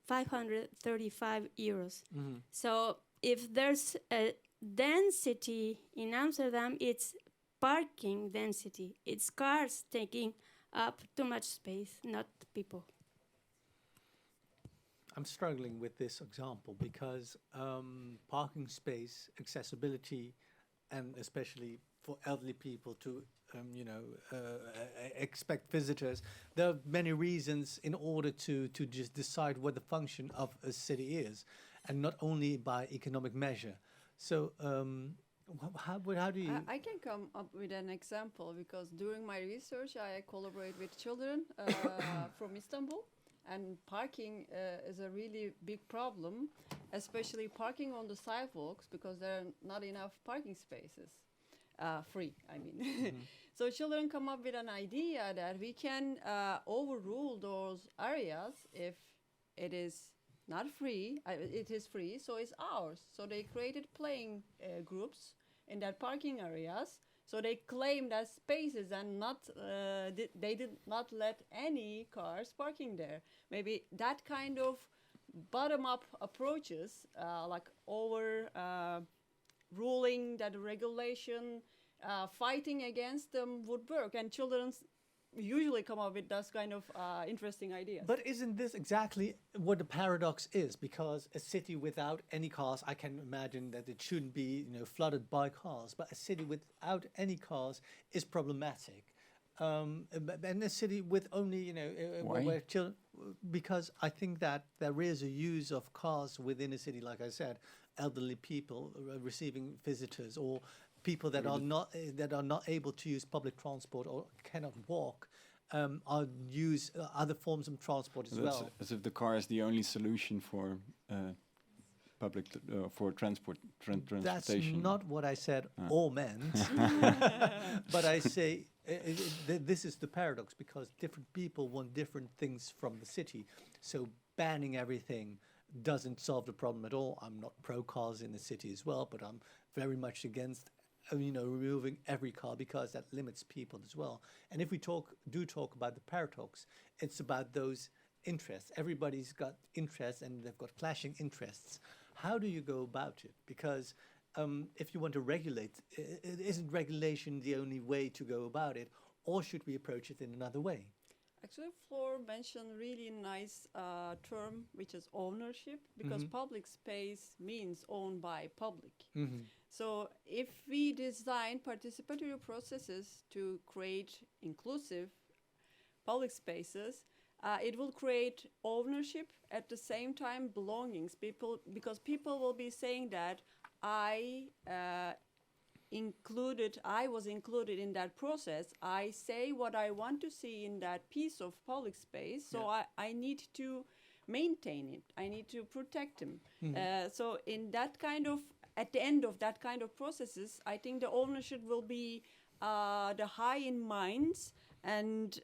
535 euros. So if there's a density in Amsterdam, it's parking density. It's cars taking up too much space, not people. I'm struggling with this example because parking space, accessibility, and especially for elderly people to expect visitors. There are many reasons in order to just decide what the function of a city is, and not only by economic measure. So how do you... I can come up with an example, because during my research I collaborate with children from Istanbul, and parking is a really big problem, especially parking on the sidewalks, because there are not enough parking spaces. Free, I mean. So children come up with an idea that we can overrule those areas if it is not free. It is free, so it's ours. So they created playing groups in that parking areas. So they claim that spaces, and they did not let any cars parking there. Maybe that kind of bottom-up approaches, like ruling that regulation, fighting against them would work, and children usually come up with those kind of interesting ideas. But isn't this exactly what the paradox is? Because a city without any cars, I can imagine that it shouldn't be flooded by cars, but a city without any cars is problematic. And a city with only, where children, because I think that there is a use of cars within a city, like I said, elderly people receiving visitors, or people that are not able to use public transport or cannot walk, or use other forms of transport as well. As if the car is the only solution for public for transportation. That's not what I said or meant. But I say this is the paradox, because different people want different things from the city. So banning everything doesn't solve the problem at all. I'm not pro cars in the city as well, but I'm very much against removing every car, because that limits people as well. And if we do talk about the paradox, it's about those interests. Everybody's got interests and they've got clashing interests. How do you go about it? Because if you want to regulate, isn't regulation the only way to go about it, or should we approach it in another way? Actually, Floor mentioned really nice term, which is ownership, because public space means owned by public. So if we design participatory processes to create inclusive public spaces, it will create ownership, at the same time belongings. Because people will be saying that I was included in that process. I say what I want to see in that piece of public space, so I need to maintain it. I need to protect them. So in that kind of, at the end of that kind of processes, I think the ownership will be the high in minds, and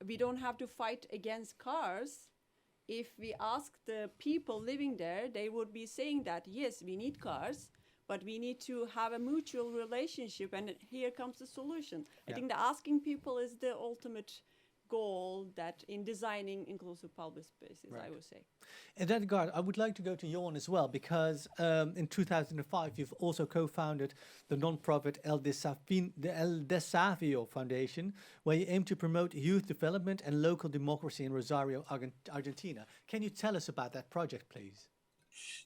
we don't have to fight against cars. If we ask the people living there, they would be saying that, yes, we need cars, but we need to have a mutual relationship, and here comes the solution. I think the asking people is the ultimate goal that in designing inclusive public spaces, I would say. In that regard, I would like to go to Johan as well, because in 2005, you've also co-founded the non-profit El Desavio Foundation, where you aim to promote youth development and local democracy in Rosario, Argentina. Can you tell us about that project, please?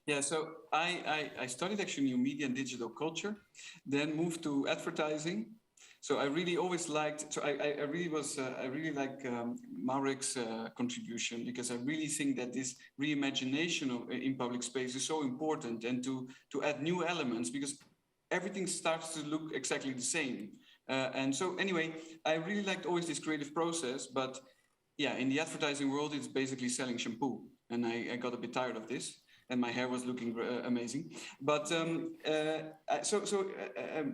Yeah, so I studied actually new media and digital culture, then moved to advertising. So I really always liked, so I really like Malek's contribution, because I really think that this reimagination in public space is so important, and to add new elements, because everything starts to look exactly the same. And so anyway, I really liked always this creative process, but yeah, in the advertising world, it's basically selling shampoo. And I got a bit tired of this. And my hair was looking amazing. But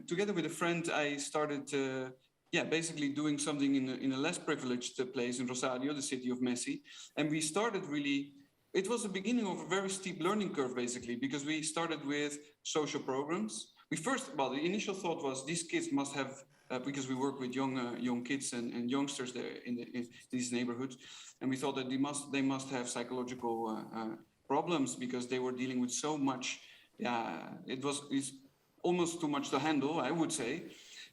together with a friend, I started, basically doing something in a less privileged place in Rosario, the city of Messi. And we started really, it was the beginning of a very steep learning curve, basically, because we started with social programs. The initial thought was these kids must have, because we work with young kids and youngsters there in these neighborhoods, and we thought that they must have psychological problems, because they were dealing with so much. It's almost too much to handle, I would say,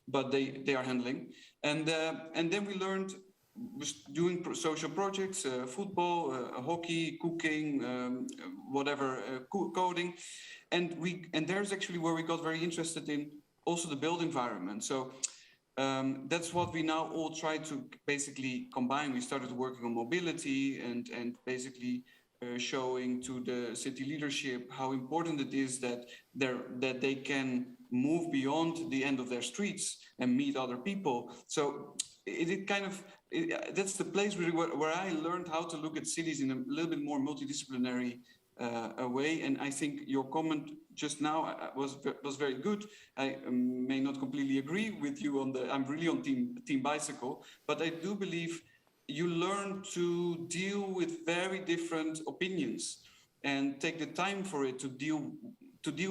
but they are handling. And then we learned doing social projects, football, hockey, cooking, coding, and there's actually where we got very interested in also the built environment. So that's what we now all try to basically combine. We started working on mobility and basically showing to the city leadership how important it is that they can move beyond the end of their streets and meet other people. So that's the place really where I learned how to look at cities in a little bit more multidisciplinary way. And I think your comment just now was very good. I may not completely agree with you I'm really on team bicycle, but I do believe you learn to deal with very different opinions and take the time for it to deal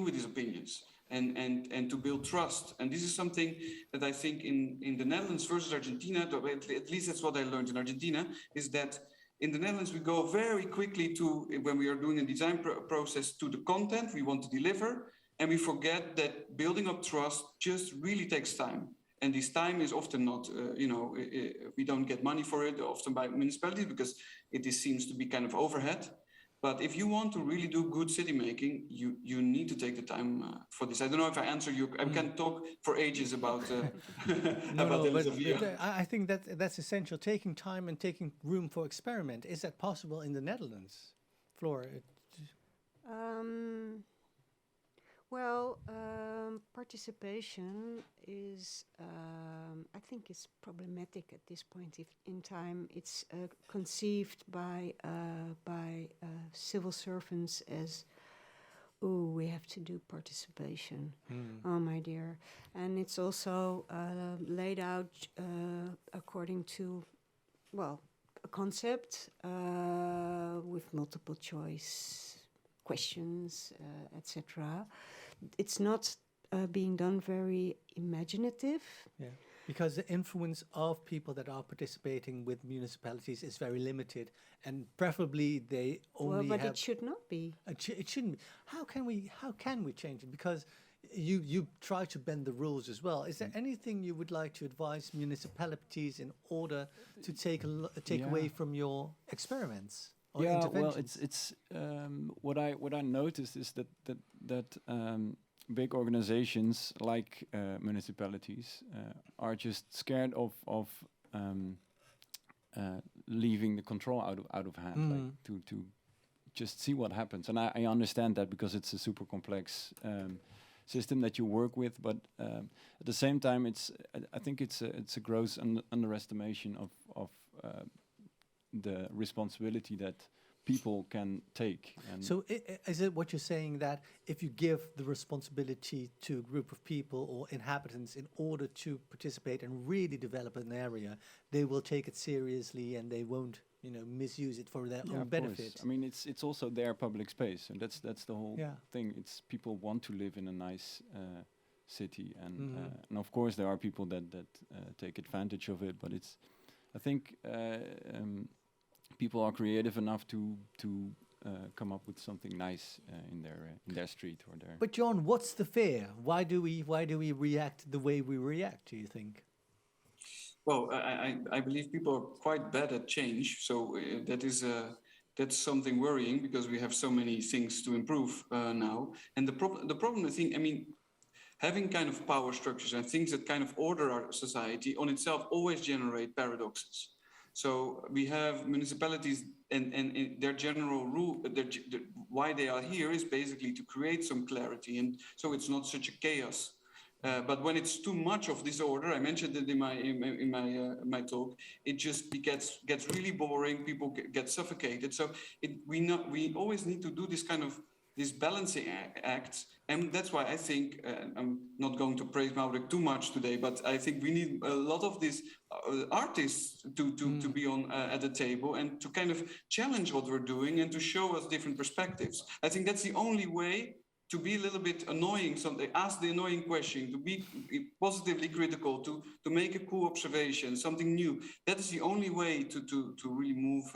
with these opinions and to build trust. And this is something that I think in the Netherlands versus Argentina, at least that's what I learned in Argentina, is that in the Netherlands we go very quickly to, when we are doing a design process, to the content we want to deliver, and we forget that building up trust just really takes time. And this time is often not, we don't get money for it, often by municipalities, because it seems to be kind of overhead. But if you want to really do good city making, you need to take the time for this. I don't know if I answer you. I can talk for ages about but I think that's essential. Taking time and taking room for experiment. Is that possible in the Netherlands, Floor? Participation is, I think, it's problematic at this point in time. It's conceived by civil servants as, oh, we have to do participation. Oh, my dear. And it's also laid out according to, a concept with multiple choice questions, etc. It's not being done very imaginative. Yeah. Because the influence of people that are participating with municipalities is very limited, and preferably they only but have. it should not be. It shouldn't be. How can we change it? Because you try to bend the rules as well. Is there anything you would like to advise municipalities in order to take away from your experiments or interventions? Well, it's what I noticed is that big organizations like municipalities are just scared of leaving the control out of hand, like to just see what happens. And I understand that, because it's a super complex system that you work with, but at the same time, I think it's a gross underestimation of the responsibility that people can take. And so is it what you're saying, that if you give the responsibility to a group of people or inhabitants in order to participate and really develop an area, they will take it seriously and they won't misuse it for their own benefit? I mean, it's also their public space, and that's the whole thing. It's people want to live in a nice city, and of course there are people that take advantage of it, but I think people are creative enough to come up with something nice in their street or their. But John, what's the fear? Why do we react the way we react, do you think? Well, I believe people are quite bad at change, so that's something worrying, because we have so many things to improve now. And the problem, I think, having kind of power structures and things that kind of order our society on itself always generate paradoxes. So we have municipalities, and their general rule, why they are here is basically to create some clarity, and so it's not such a chaos. But when it's too much of disorder, I mentioned it in my talk, it just gets really boring. People get suffocated. So we always need to do this balancing act, and that's why I think I'm not going to praise Malek too much today, but I think we need a lot of these artists to be on at the table and to kind of challenge what we're doing and to show us different perspectives. I think that's the only way to be a little bit annoying, ask the annoying question, to be positively critical, to make a cool observation, something new. That is the only way to really move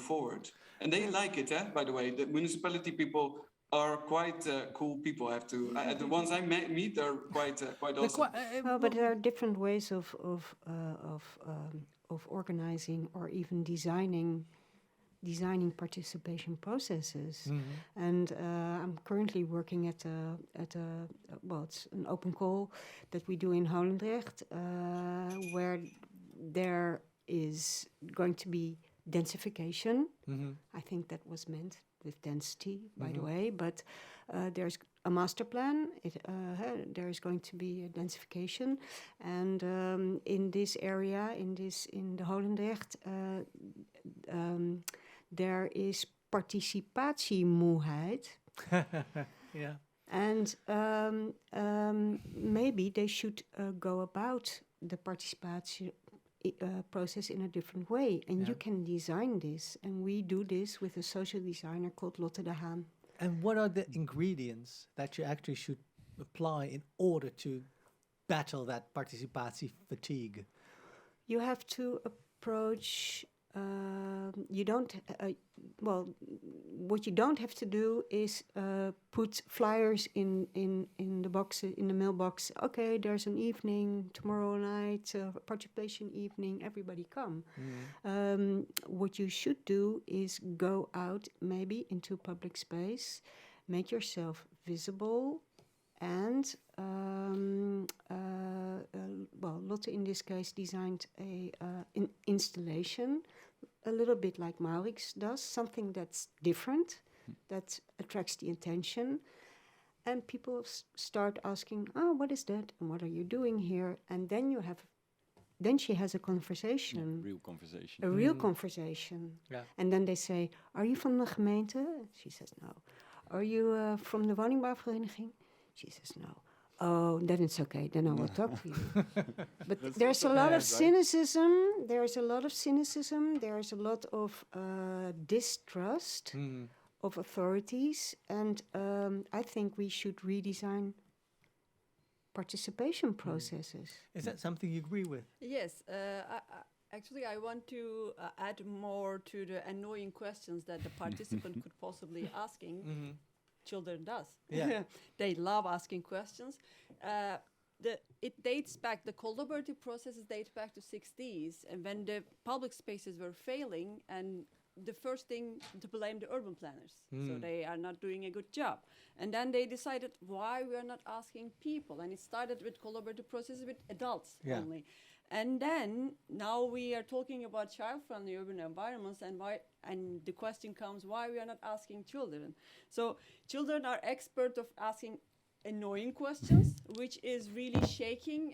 forward. And they like it, by the way. The municipality people are quite cool people. The ones I meet are quite awesome. But there are different ways of organizing or even designing participation processes. And I'm currently working at it's an open call that we do in Holendrecht, where there is going to be densification. I think that was meant with density, by the way, but there's a master plan. There is going to be a densification, and in this area, in the Holendrecht, there is participatiemoeheid. Yeah. And maybe they should go about the participation process in a different way. And you can design this. And we do this with a social designer called Lotte de Haan. And what are the ingredients that you actually should apply in order to battle that participatie fatigue? You have to approach... what you don't have to do is put flyers in the boxes, in the mailbox. Okay, there's an evening tomorrow night, participation evening. Everybody come. What you should do is go out, maybe into public space, make yourself visible, and Lotte in this case designed an installation. A little bit like Malek does, something that's different, that attracts the attention. And people start asking, what is that? And what are you doing here? And then she has a conversation. Real conversation. A real conversation. Yeah. And then they say, are you from the gemeente? She says, no. Are you from the woningbouwvereniging? She says, no. Oh, then it's okay. Then I will talk to you. But there's a lot of cynicism. There's a lot of cynicism. There's a lot of distrust of authorities. And I think we should redesign participation processes. Is that something you agree with? Yes. Actually, I want to add more to the annoying questions that the participant could possibly asking. Children does. Yeah. They love asking questions. It dates back, the collaborative processes date back to 60s, and when the public spaces were failing, and the first thing to blame the urban planners. So they are not doing a good job. And then they decided why we are not asking people. And it started with collaborative processes with adults only. And then now we are talking about child-friendly urban environments, and the question comes why we are not asking children. So children are expert of asking annoying questions, which is really shaking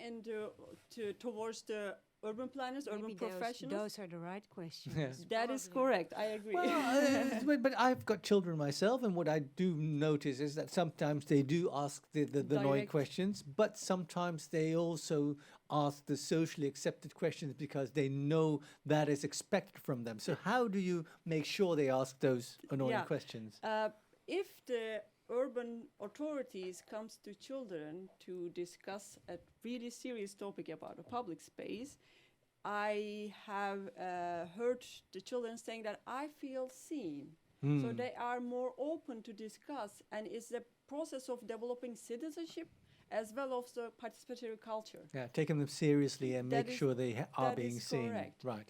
towards the urban planners, urban professionals. Those are the right questions. Yes. That is correct. I agree. Well, but I've got children myself, and what I do notice is that sometimes they do ask the annoying questions, but sometimes they also ask the socially accepted questions because they know that is expected from them. So how do you make sure they ask those annoying questions? If the urban authorities comes to children to discuss a really serious topic about a public space, I have heard the children saying that I feel seen. So they are more open to discuss, and it's a process of developing citizenship as well as the participatory culture. Yeah, taking them seriously and make sure they are being seen. Correct. Right.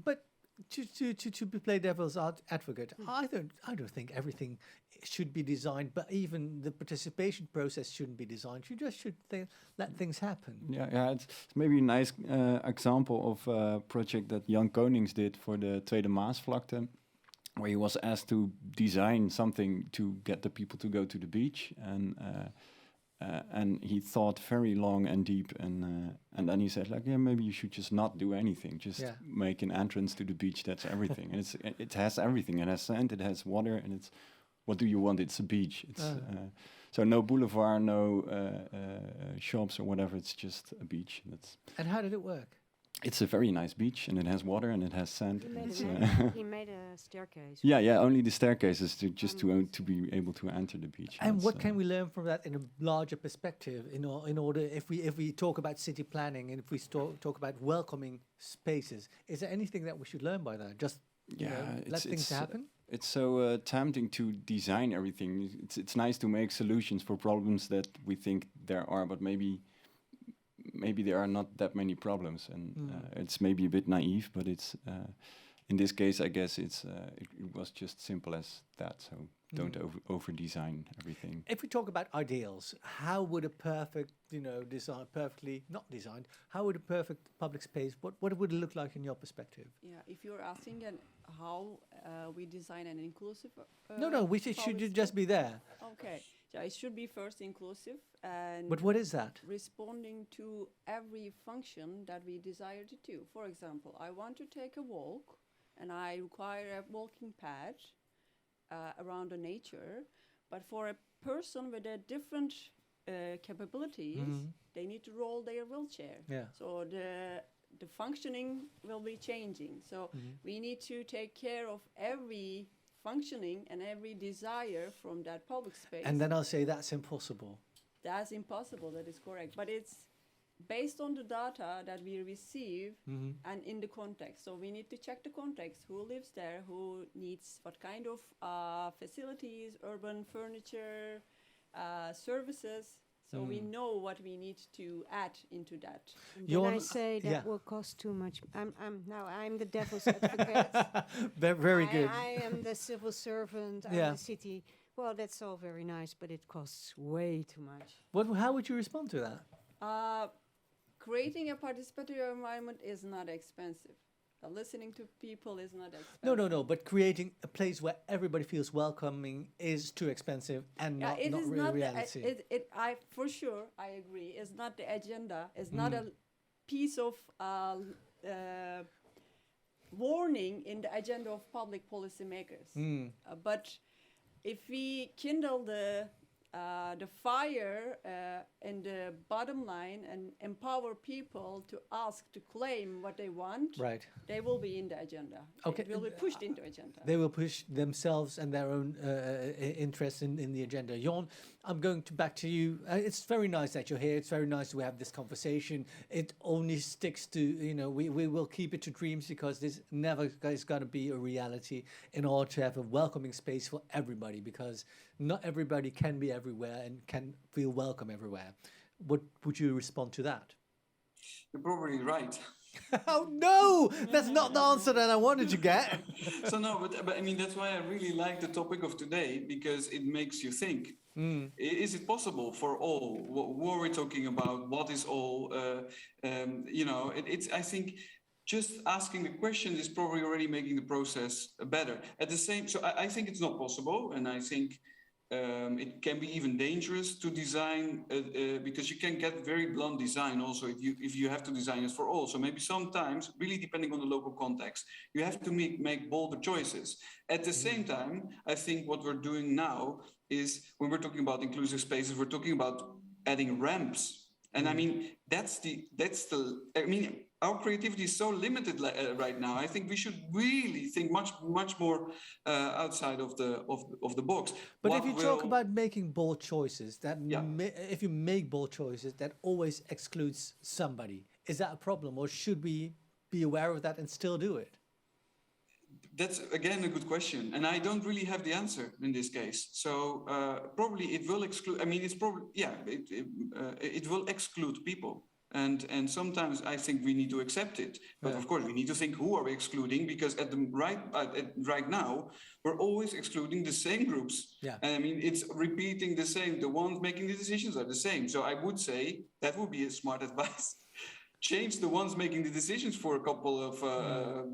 But to play devil's advocate, I don't think everything should be designed, but even the participation process shouldn't be designed. You just should let things happen. Yeah, it's maybe a nice example of a project that Jan Konings did for the Tweede Maasvlakte, where he was asked to design something to get the people to go to the beach, and he thought very long and deep, and then he said, like, yeah, maybe you should just not do anything, just make an entrance to the beach. That's everything, and it has everything. It has sand, it has water, and it's what do you want? It's a beach. It's so no boulevard, no shops or whatever. It's just a beach. And how did it work? It's a very nice beach, and it has water, and it has sand. He made a staircase. Yeah, only the staircases to be able to enter the beach. And what can we learn from that in a larger perspective? In order, if we talk about city planning, and if we talk about welcoming spaces, is there anything that we should learn by that? Just let things happen. It's so tempting to design everything. It's nice to make solutions for problems that we think there are, but maybe there are not that many problems, and it's maybe a bit naive, but it's in this case, I guess it was just simple as that. So don't over design everything. If we talk about ideals, how would a perfect, how would a perfect public space, what would it look like in your perspective? Yeah, if you're asking how we design an inclusive it should just be there. Okay. So it should be first inclusive, and but what is that? Responding to every function that we desire to do. For example, I want to take a walk, and I require a walking path around the nature. But for a person with a different capabilities, they need to roll their wheelchair. Yeah. So the functioning will be changing. So we need to take care of every functioning and every desire from that public space. And then I'll say that's impossible. That's impossible, that is correct. But it's based on the data that we receive and in the context. So we need to check the context, who lives there, who needs what kind of facilities, urban furniture, services. So we know what we need to add into that. Then I say that will cost too much. I'm the devil's advocate. Very good. I am the civil servant of the city. Well, that's all very nice, but it costs way too much. How would you respond to that? Creating a participatory environment is not expensive. Listening to people is not expensive. No. But creating a place where everybody feels welcoming is too expensive and not really reality. For sure, I agree. It's not the agenda. It's not a piece of warning in the agenda of public policymakers. But if we kindle the the fire in the bottom line and empower people to ask, to claim what they want, right, they will be in the agenda. Okay. It will be pushed into agenda. They will push themselves and their own interests in the agenda. Jon, I'm going back to you. It's very nice that you're here. It's very nice to have this conversation. It only sticks to, we will keep it to dreams, because this never is going to be a reality in order to have a welcoming space for everybody, because not everybody can be everywhere and can feel welcome everywhere. What would you respond to that? You're probably right. Oh no, that's not the answer that I wanted to get. So no, but I mean, that's why I really like the topic of today, because it makes you think. Is it possible for all? What are we talking about? What is all? I think just asking the question is probably already making the process better. I think it's not possible, and I think it can be even dangerous to design because you can get very blunt design also if you have to design it for all. So maybe sometimes, really depending on the local context, you have to make bolder choices. At the same time, I think what we're doing now is, when we're talking about inclusive spaces, we're talking about adding ramps. And I mean, our creativity is so limited right now. I think we should really think much more outside of the box. But if you talk about making bold choices, if you make bold choices, that always excludes somebody. Is that a problem, or should we be aware of that and still do it? That's again a good question, and I don't really have the answer in this case. So probably it will exclude. I mean, it's probably it will exclude people. And sometimes I think we need to accept it, but of course we need to think, who are we excluding? Because right now we're always excluding the same groups. And I mean, it's repeating the same. The ones making the decisions are the same. So I would say that would be a smart advice. Change the ones making the decisions for a couple of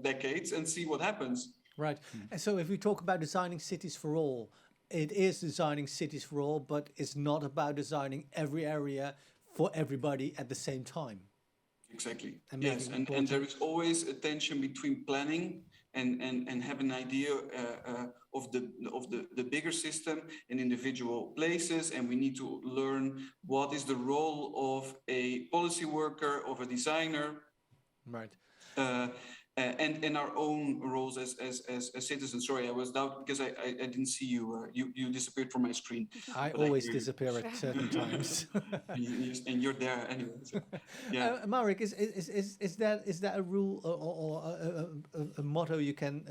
decades and see what happens. Right. And so if we talk about designing cities for all, it is designing cities for all, but it's not about designing every area for everybody at the same time. Exactly. Yes, and there is always a tension between planning and have an idea of the bigger system in individual places, and we need to learn what is the role of a policy worker, of a designer, right? And our own roles as citizens. Sorry, I was doubting because I didn't see you. You disappeared from my screen. I always disappear at certain times. And you're there anyway. So, yeah. Marek, is that a rule or a motto you can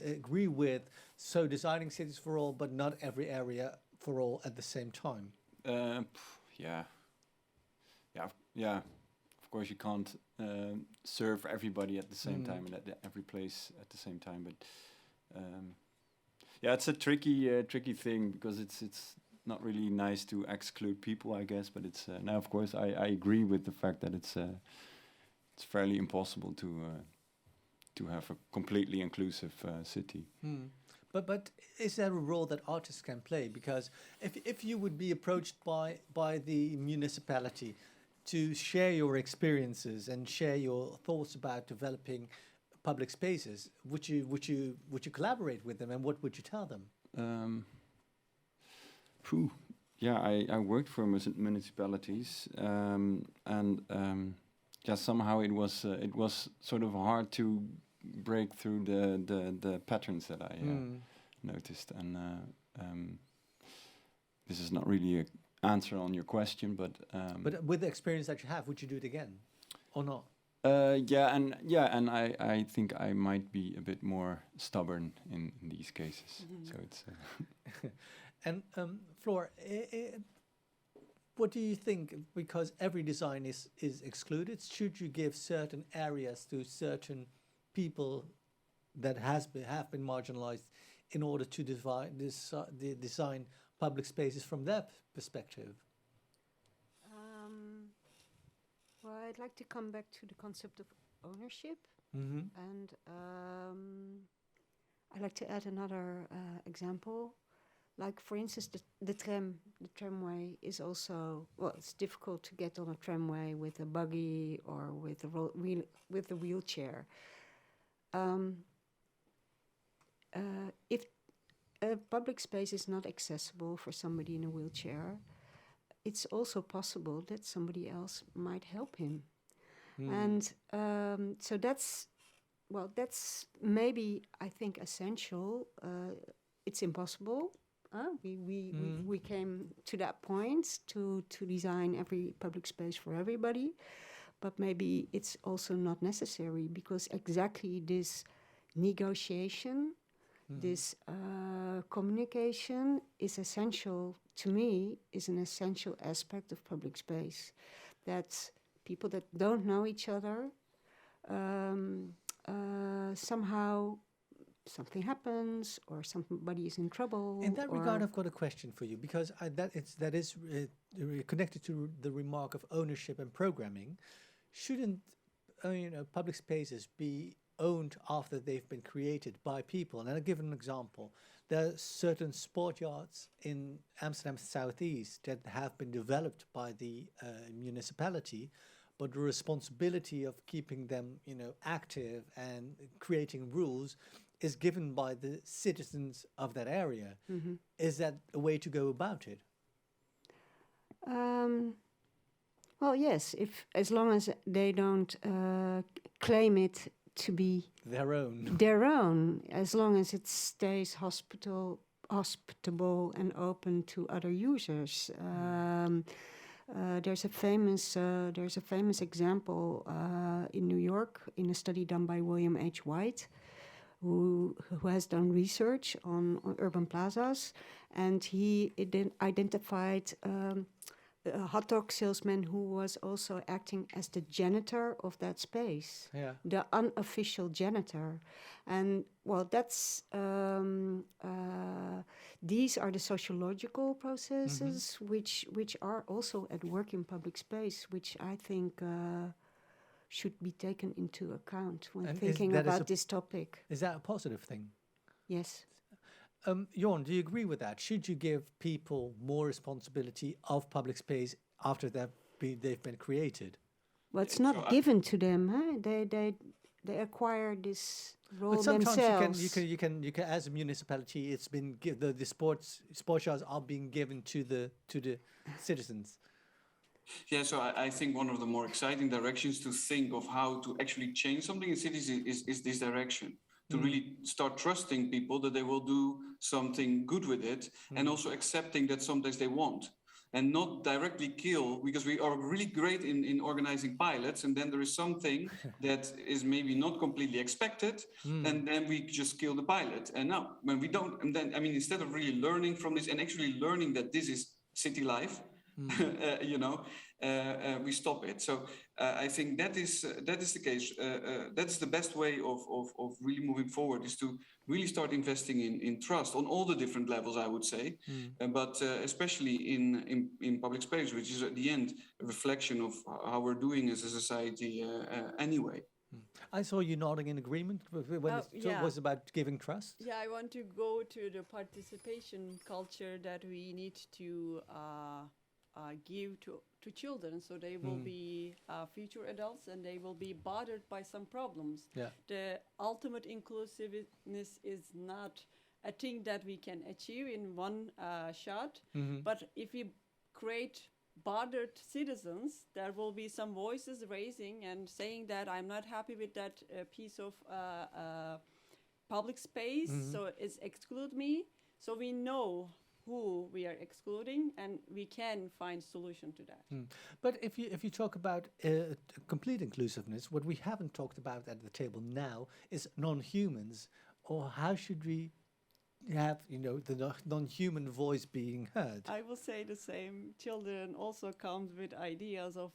agree with? So designing cities for all, but not every area for all at the same time. Yeah. Of course, you can't serve everybody at the same time and at every place at the same time. But it's a tricky thing, because it's not really nice to exclude people, I guess. But it's now, of course, I agree with the fact that it's fairly impossible to have a completely inclusive city. But is there a role that artists can play? Because if you would be approached by the municipality to share your experiences and share your thoughts about developing public spaces, would you collaborate with them, and what would you tell them? I worked for municipalities, and somehow it was sort of hard to break through the patterns that I noticed, and this is not really a answer on your question, but with the experience that you have, would you do it again or not? And I think I might be a bit more stubborn in these cases. So it's and Floor, what do you think? Because every design is excluded, should you give certain areas to certain people that have been marginalized in order to design public spaces from their perspective? Well, I'd like to come back to the concept of ownership, and I'd like to add another example. Like, for instance, the tramway is also, well, it's difficult to get on a tramway with a buggy or with a wheelchair. a public space is not accessible for somebody in a wheelchair, it's also possible that somebody else might help him. And so that's maybe, I think, essential. It's impossible. We came to that point to design every public space for everybody, but maybe it's also not necessary, because exactly this negotiation, this communication is essential, to me, is an essential aspect of public space. That people that don't know each other, somehow something happens or somebody is in trouble. In that regard, I've got a question for you, because that is connected to the remark of ownership and programming. Shouldn't public spaces be owned after they've been created by people? And I'll give an example. There are certain sport yards in Amsterdam Southeast that have been developed by the municipality, but the responsibility of keeping them, active and creating rules is given by the citizens of that area. Is that a way to go about it? Well, yes, as long as they don't claim it to be their own. As long as it stays hospitable and open to other users. There's a famous example in New York in a study done by William H. White, who has done research on urban plazas, and he identified a hot dog salesman who was also acting as the janitor of that space, the unofficial janitor. And well, that's these are the sociological processes which are also at work in public space, which I think should be taken into account when thinking about this topic. Is that a positive thing? Yes. Jorn, do you agree with that? Should you give people more responsibility of public space after they've been created? Well, it's not given to them. Huh? They acquire this role themselves. But sometimes you can as a municipality, it's been the sports yards are being given to the citizens. Yeah, so I think one of the more exciting directions to think of how to actually change something in cities is this direction. To really start trusting people that they will do something good with it, and also accepting that sometimes they won't, and not directly kill, because we are really great in organizing pilots, and then there is something that is maybe not completely expected, and then we just kill the pilot. And now, when we don't, and then, instead of really learning from this and actually learning that this is city life, we stop it. So I think that is the case. That's the best way of really moving forward, is to really start investing in trust on all the different levels, I would say, but especially in public space, which is at the end a reflection of how we're doing as a society anyway. I saw you nodding in agreement when it was about giving trust. Yeah, I want to go to the participation culture that we need to give to children, so they will be future adults and they will be bothered by some problems. The ultimate inclusiveness is not a thing that we can achieve in one shot, but if we create bothered citizens, there will be some voices raising and saying that I'm not happy with that piece of public space, so it's exclude me. So we know who we are excluding, and we can find solution to that. But if you talk about complete inclusiveness, what we haven't talked about at the table now is non-humans, or how should we have the non-human voice being heard? I will say the same. Children also come with ideas of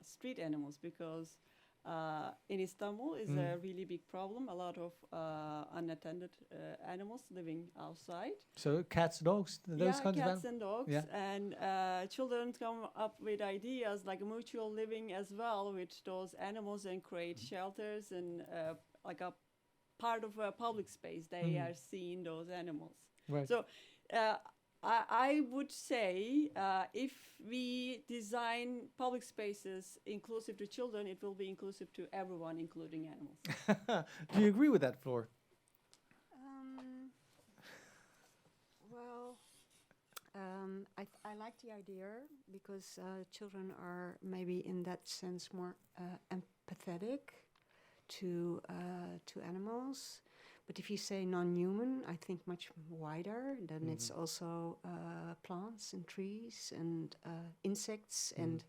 street animals, because in Istanbul is a really big problem. A lot of unattended animals living outside. So cats, dogs, those kinds of cats and dogs. Yeah. And children come up with ideas like mutual living as well with those animals, and create shelters and like a part of a public space. They are seeing those animals. Right. So I would say if we design public spaces inclusive to children, it will be inclusive to everyone, including animals. Do you agree with that, Floor? I like the idea because children are maybe in that sense more empathetic to animals. But if you say non-human, I think much wider. Then it's also plants and trees and insects and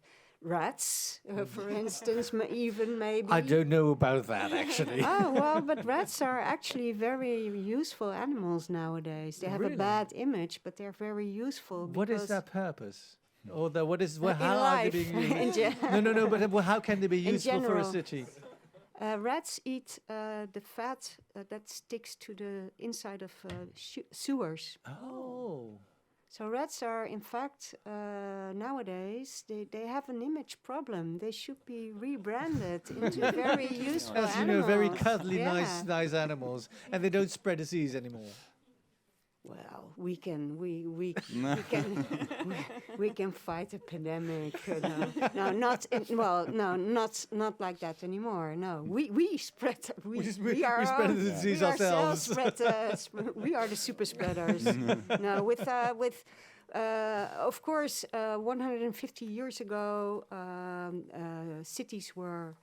rats, for instance, even maybe. I don't know about that, actually. Oh, well, but rats are actually very useful animals nowadays. They have a bad image, but they're very useful. What is their purpose? Or how in are life, they being used? in No, but how can they be In useful for a general. city? Rats eat the fat that sticks to the inside of sewers. Oh. So rats are, in fact, nowadays, they have an image problem. They should be rebranded into very useful As you animals. know, very cuddly, Yeah. nice animals, and they don't spread disease anymore. Well, we can fight a pandemic. Not like that anymore. No, we spread. We spread the disease ourselves. We are the super spreaders. No, of course, 150 years ago, cities were.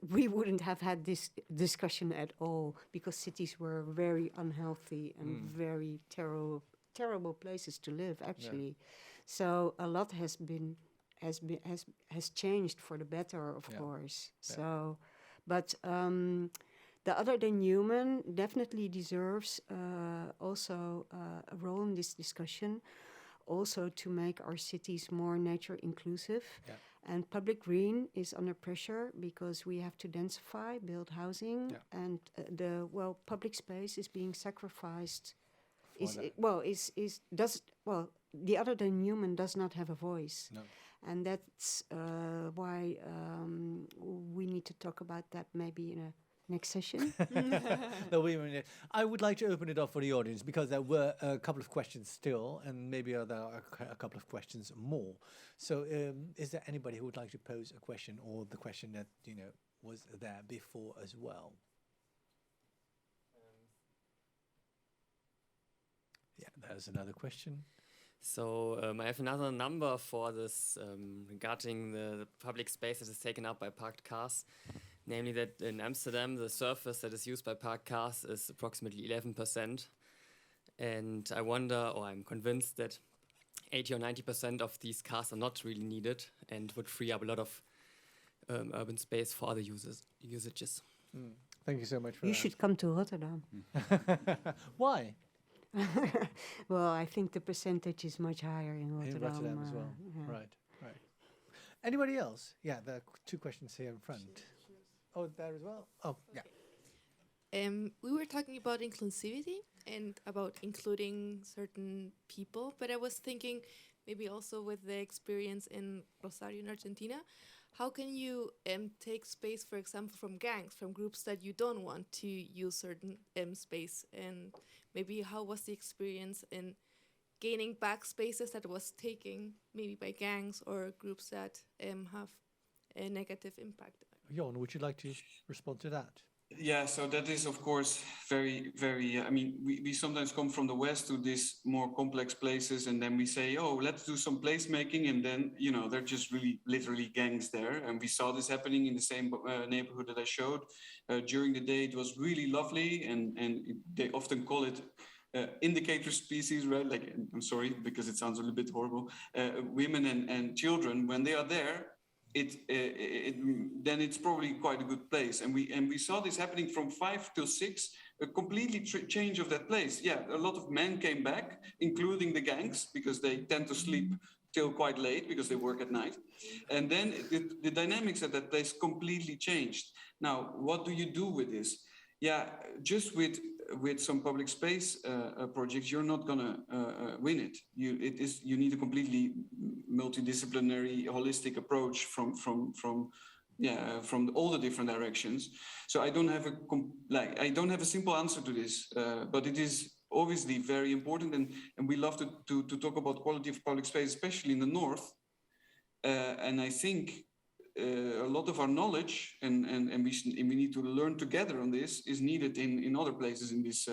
We wouldn't have had this discussion at all because cities were very unhealthy and very terrible places to live, actually. So a lot has changed for the better, of course. So, but the other than human definitely deserves also a role in this discussion, also to make our cities more nature inclusive. Yeah. And public green is under pressure because we have to densify, build housing, and public space is being sacrificed. The other than human does not have a voice, and that's why we need to talk about that maybe in a next session. I would like to open it up for the audience because there were a couple of questions still, and maybe there are a couple of questions more. So, is there anybody who would like to pose a question, or the question that was there before as well? Yeah, there's another question. So I have another number for this regarding the public space that is taken up by parked cars. Namely that in Amsterdam, the surface that is used by parked cars is approximately 11%. And I wonder, or I'm convinced that 80 or 90% of these cars are not really needed and would free up a lot of urban space for other usages. Thank you so much for that. You should come to Rotterdam. Why? Well, I think the percentage is much higher in Rotterdam. In Rotterdam as well. Yeah. Right. Anybody else? Yeah, there are two questions here in front. Oh, there as well? Oh, yeah. We were talking about inclusivity and about including certain people, but I was thinking maybe also with the experience in Rosario in Argentina, how can you take space, for example, from gangs, from groups that you don't want to use certain space, and maybe how was the experience in gaining back spaces that was taken maybe by gangs or groups that have a negative impact? Jon, would you like to respond to that? Yeah, so that is, of course, very, very, we sometimes come from the West to these more complex places, and then we say, oh, let's do some placemaking, and then, they're just really literally gangs there. And we saw this happening in the same neighborhood that I showed. During the day, it was really lovely, and they often call it indicator species, right? Like, I'm sorry, because it sounds a little bit horrible. Women and children, when they are there, then it's probably quite a good place. And we saw this happening from 5 till 6, a completely change of that place. Yeah, a lot of men came back, including the gangs, because they tend to sleep till quite late because they work at night. And then the dynamics at that place completely changed. Now, what do you do with this? Yeah, just with some public space projects, you're not gonna win it. You need a completely multidisciplinary, holistic approach from all the different directions. So I don't have a simple answer to this, but it is obviously very important, and we love to talk about quality of public space, especially in the north. And I think a lot of our knowledge and we need to learn together on this is needed in other places in this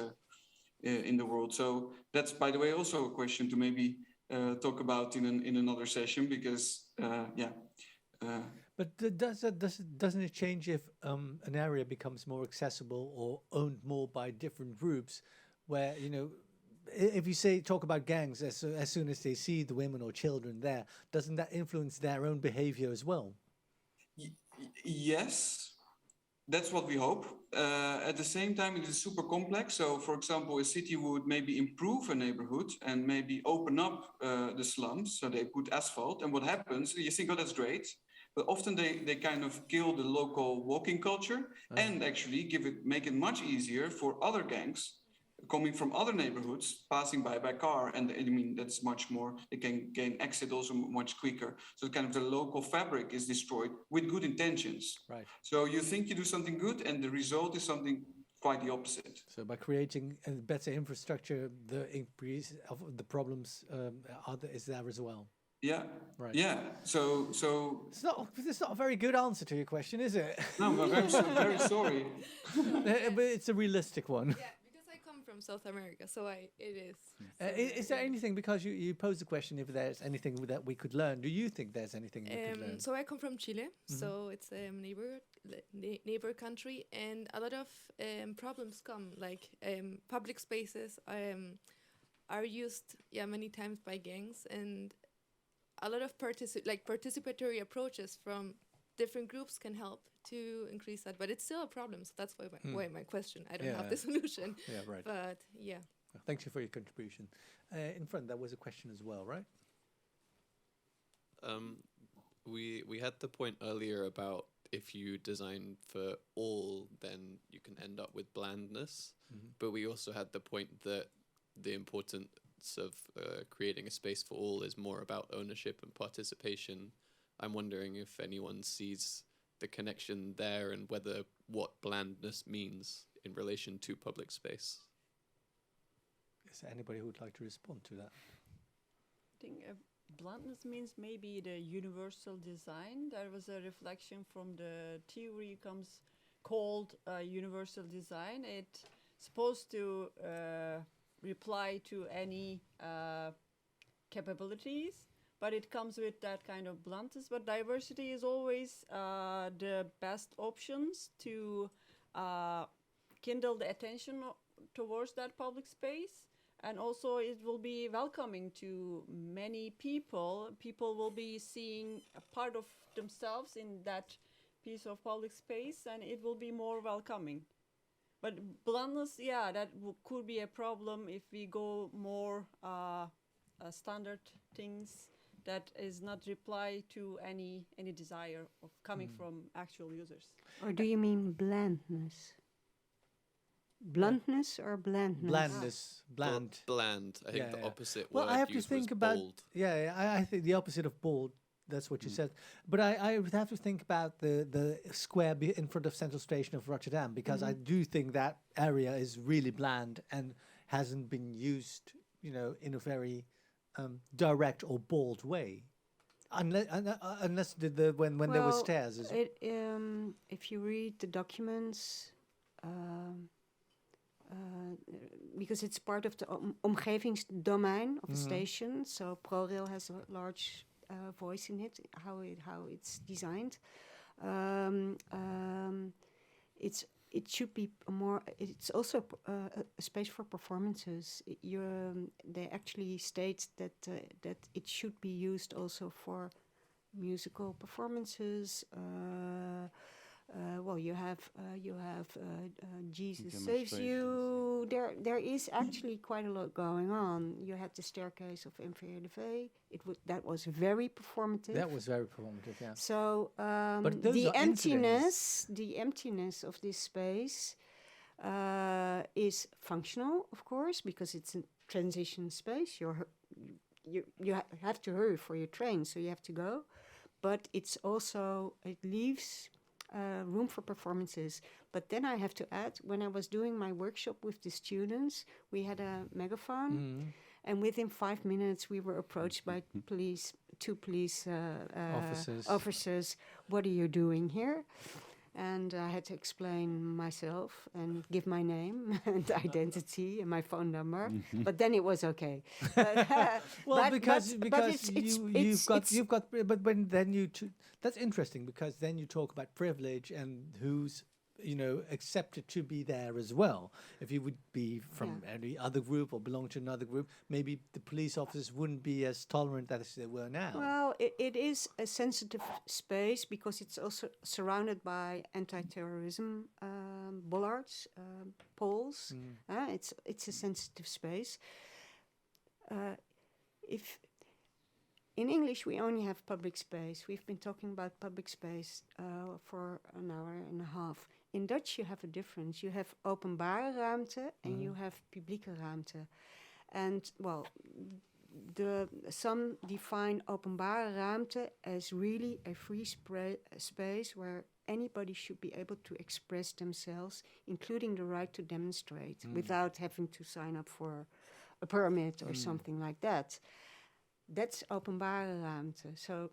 in the world. So that's, by the way, also a question to maybe talk about in another session, because But doesn't it change if an area becomes more accessible or owned more by different groups, where, you know, if you talk about gangs, as soon as they see the women or children there, doesn't that influence their own behavior as well? Yes, that's what we hope. At the same time, it is super complex. So, for example, a city would maybe improve a neighborhood and maybe open up the slums. So they put asphalt, and what happens? You think, oh, that's great. But often they kind of kill the local walking culture and actually make it much easier for other gangs coming from other neighborhoods, passing by car, and I mean, that's much more, they can gain exit also much quicker. So kind of the local fabric is destroyed with good intentions. Right. So you think you do something good, and the result is something quite the opposite. So by creating a better infrastructure, the increase of the problems is there as well. Yeah. Right. Yeah. So it's not a very good answer to your question, is it? No, I'm very sorry. But it's a realistic one. Yeah, because I come from South America, so it is. Is there anything, because you posed the question, if there's anything that we could learn? Do you think there's anything we could learn? So I come from Chile, so it's a neighbor country, and a lot of problems come, like public spaces are used many times by gangs, and a lot of participatory approaches from different groups can help to increase that, but it's still a problem. So that's why my question. I don't have the solution. Yeah, right. But yeah. Thank you for your contribution. In front, there was a question as well, right? We had the point earlier about if you design for all, then you can end up with blandness. But we also had the point that the importance of creating a space for all is more about ownership and participation. I'm wondering if anyone sees the connection there, and what blandness means in relation to public space. Is there anybody who would like to respond to that? I think bluntness means maybe the universal design. There was a reflection from the theory called universal design. It's supposed to reply to any capabilities, but it comes with that kind of bluntness. But diversity is always the best options to kindle the attention towards that public space. And also it will be welcoming to many people. People will be seeing a part of themselves in that piece of public space, and it will be more welcoming. But bluntness, that could be a problem if we go more standard things that is not reply to any desire of coming from actual users. Or do you mean blandness? Bluntness or blandness? Blandness, bland. Bland. I think the opposite word I have to think about bold. I think the opposite of bold. That's what you said. But I would have to think about the square in front of Central Station of Rotterdam, because I do think that area is really bland and hasn't been used, in a very direct or bold way, unless when there were stairs. If you read the documents, because it's part of the omgevingsdomein of the station, so ProRail has a large voice in it, how it's designed. It should be more. It's also a space for performances. They actually state that it should be used also for musical performances. You have Jesus Saves You. There is actually quite a lot going on. You had the staircase of Inferior. That was very performative. That was very performative, yeah. So the emptiness of this space is functional, of course, because it's a transition space. You have to hurry for your train, so you have to go. But it leaves room for performances. But then I have to add, when I was doing my workshop with the students, we had a megaphone, and within 5 minutes we were approached by two police officers. What are you doing here? And I had to explain myself and give my name and identity and my phone number. But then it was okay. Well, because you've got but when then that's interesting, because then you talk about privilege and who's accepted to be there as well. If you would be from any other group or belong to another group, maybe the police officers wouldn't be as tolerant as they were now. Well, it is a sensitive space because it's also surrounded by anti-terrorism bollards, poles. It's a sensitive space. If in English we only have public space, we've been talking about public space for an hour and a half. In Dutch, you have a difference. You have openbare ruimte and you have publieke ruimte. And, well, some define openbare ruimte as really a free space where anybody should be able to express themselves, including the right to demonstrate, without having to sign up for a permit or something like that. That's openbare ruimte. So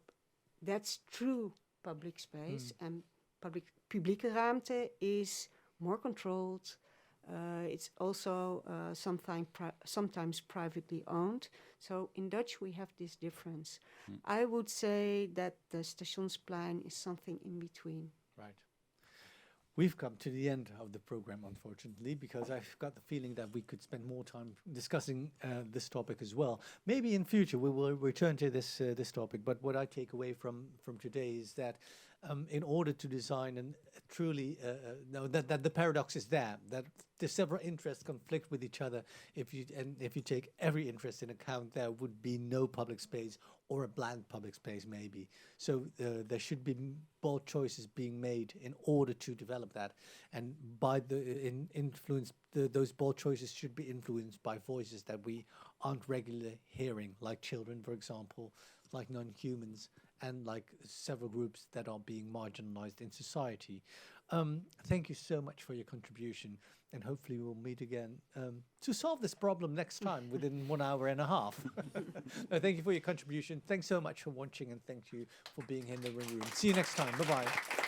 that's true public space. And publieke ruimte is more controlled. It's also sometimes privately owned. So in Dutch we have this difference. I would say that the Stationsplein is something in between. Right. We've come to the end of the program, unfortunately, because I've got the feeling that we could spend more time discussing this topic as well. Maybe in future we will return to this topic. But what I take away from today is that in order to design and truly that the paradox is there, that the several interests conflict with each other. If you take every interest in account, there would be no public space, or a bland public space maybe. So there should be bold choices being made in order to develop that, and by those bold choices should be influenced by voices that we aren't regularly hearing, like children, for example, like non-humans, and like several groups that are being marginalized in society. Thank you so much for your contribution, and hopefully we'll meet again to solve this problem next time within 1 hour and a half. Thank you for your contribution. Thanks so much for watching, and thank you for being here in the room. See you next time. Bye-bye.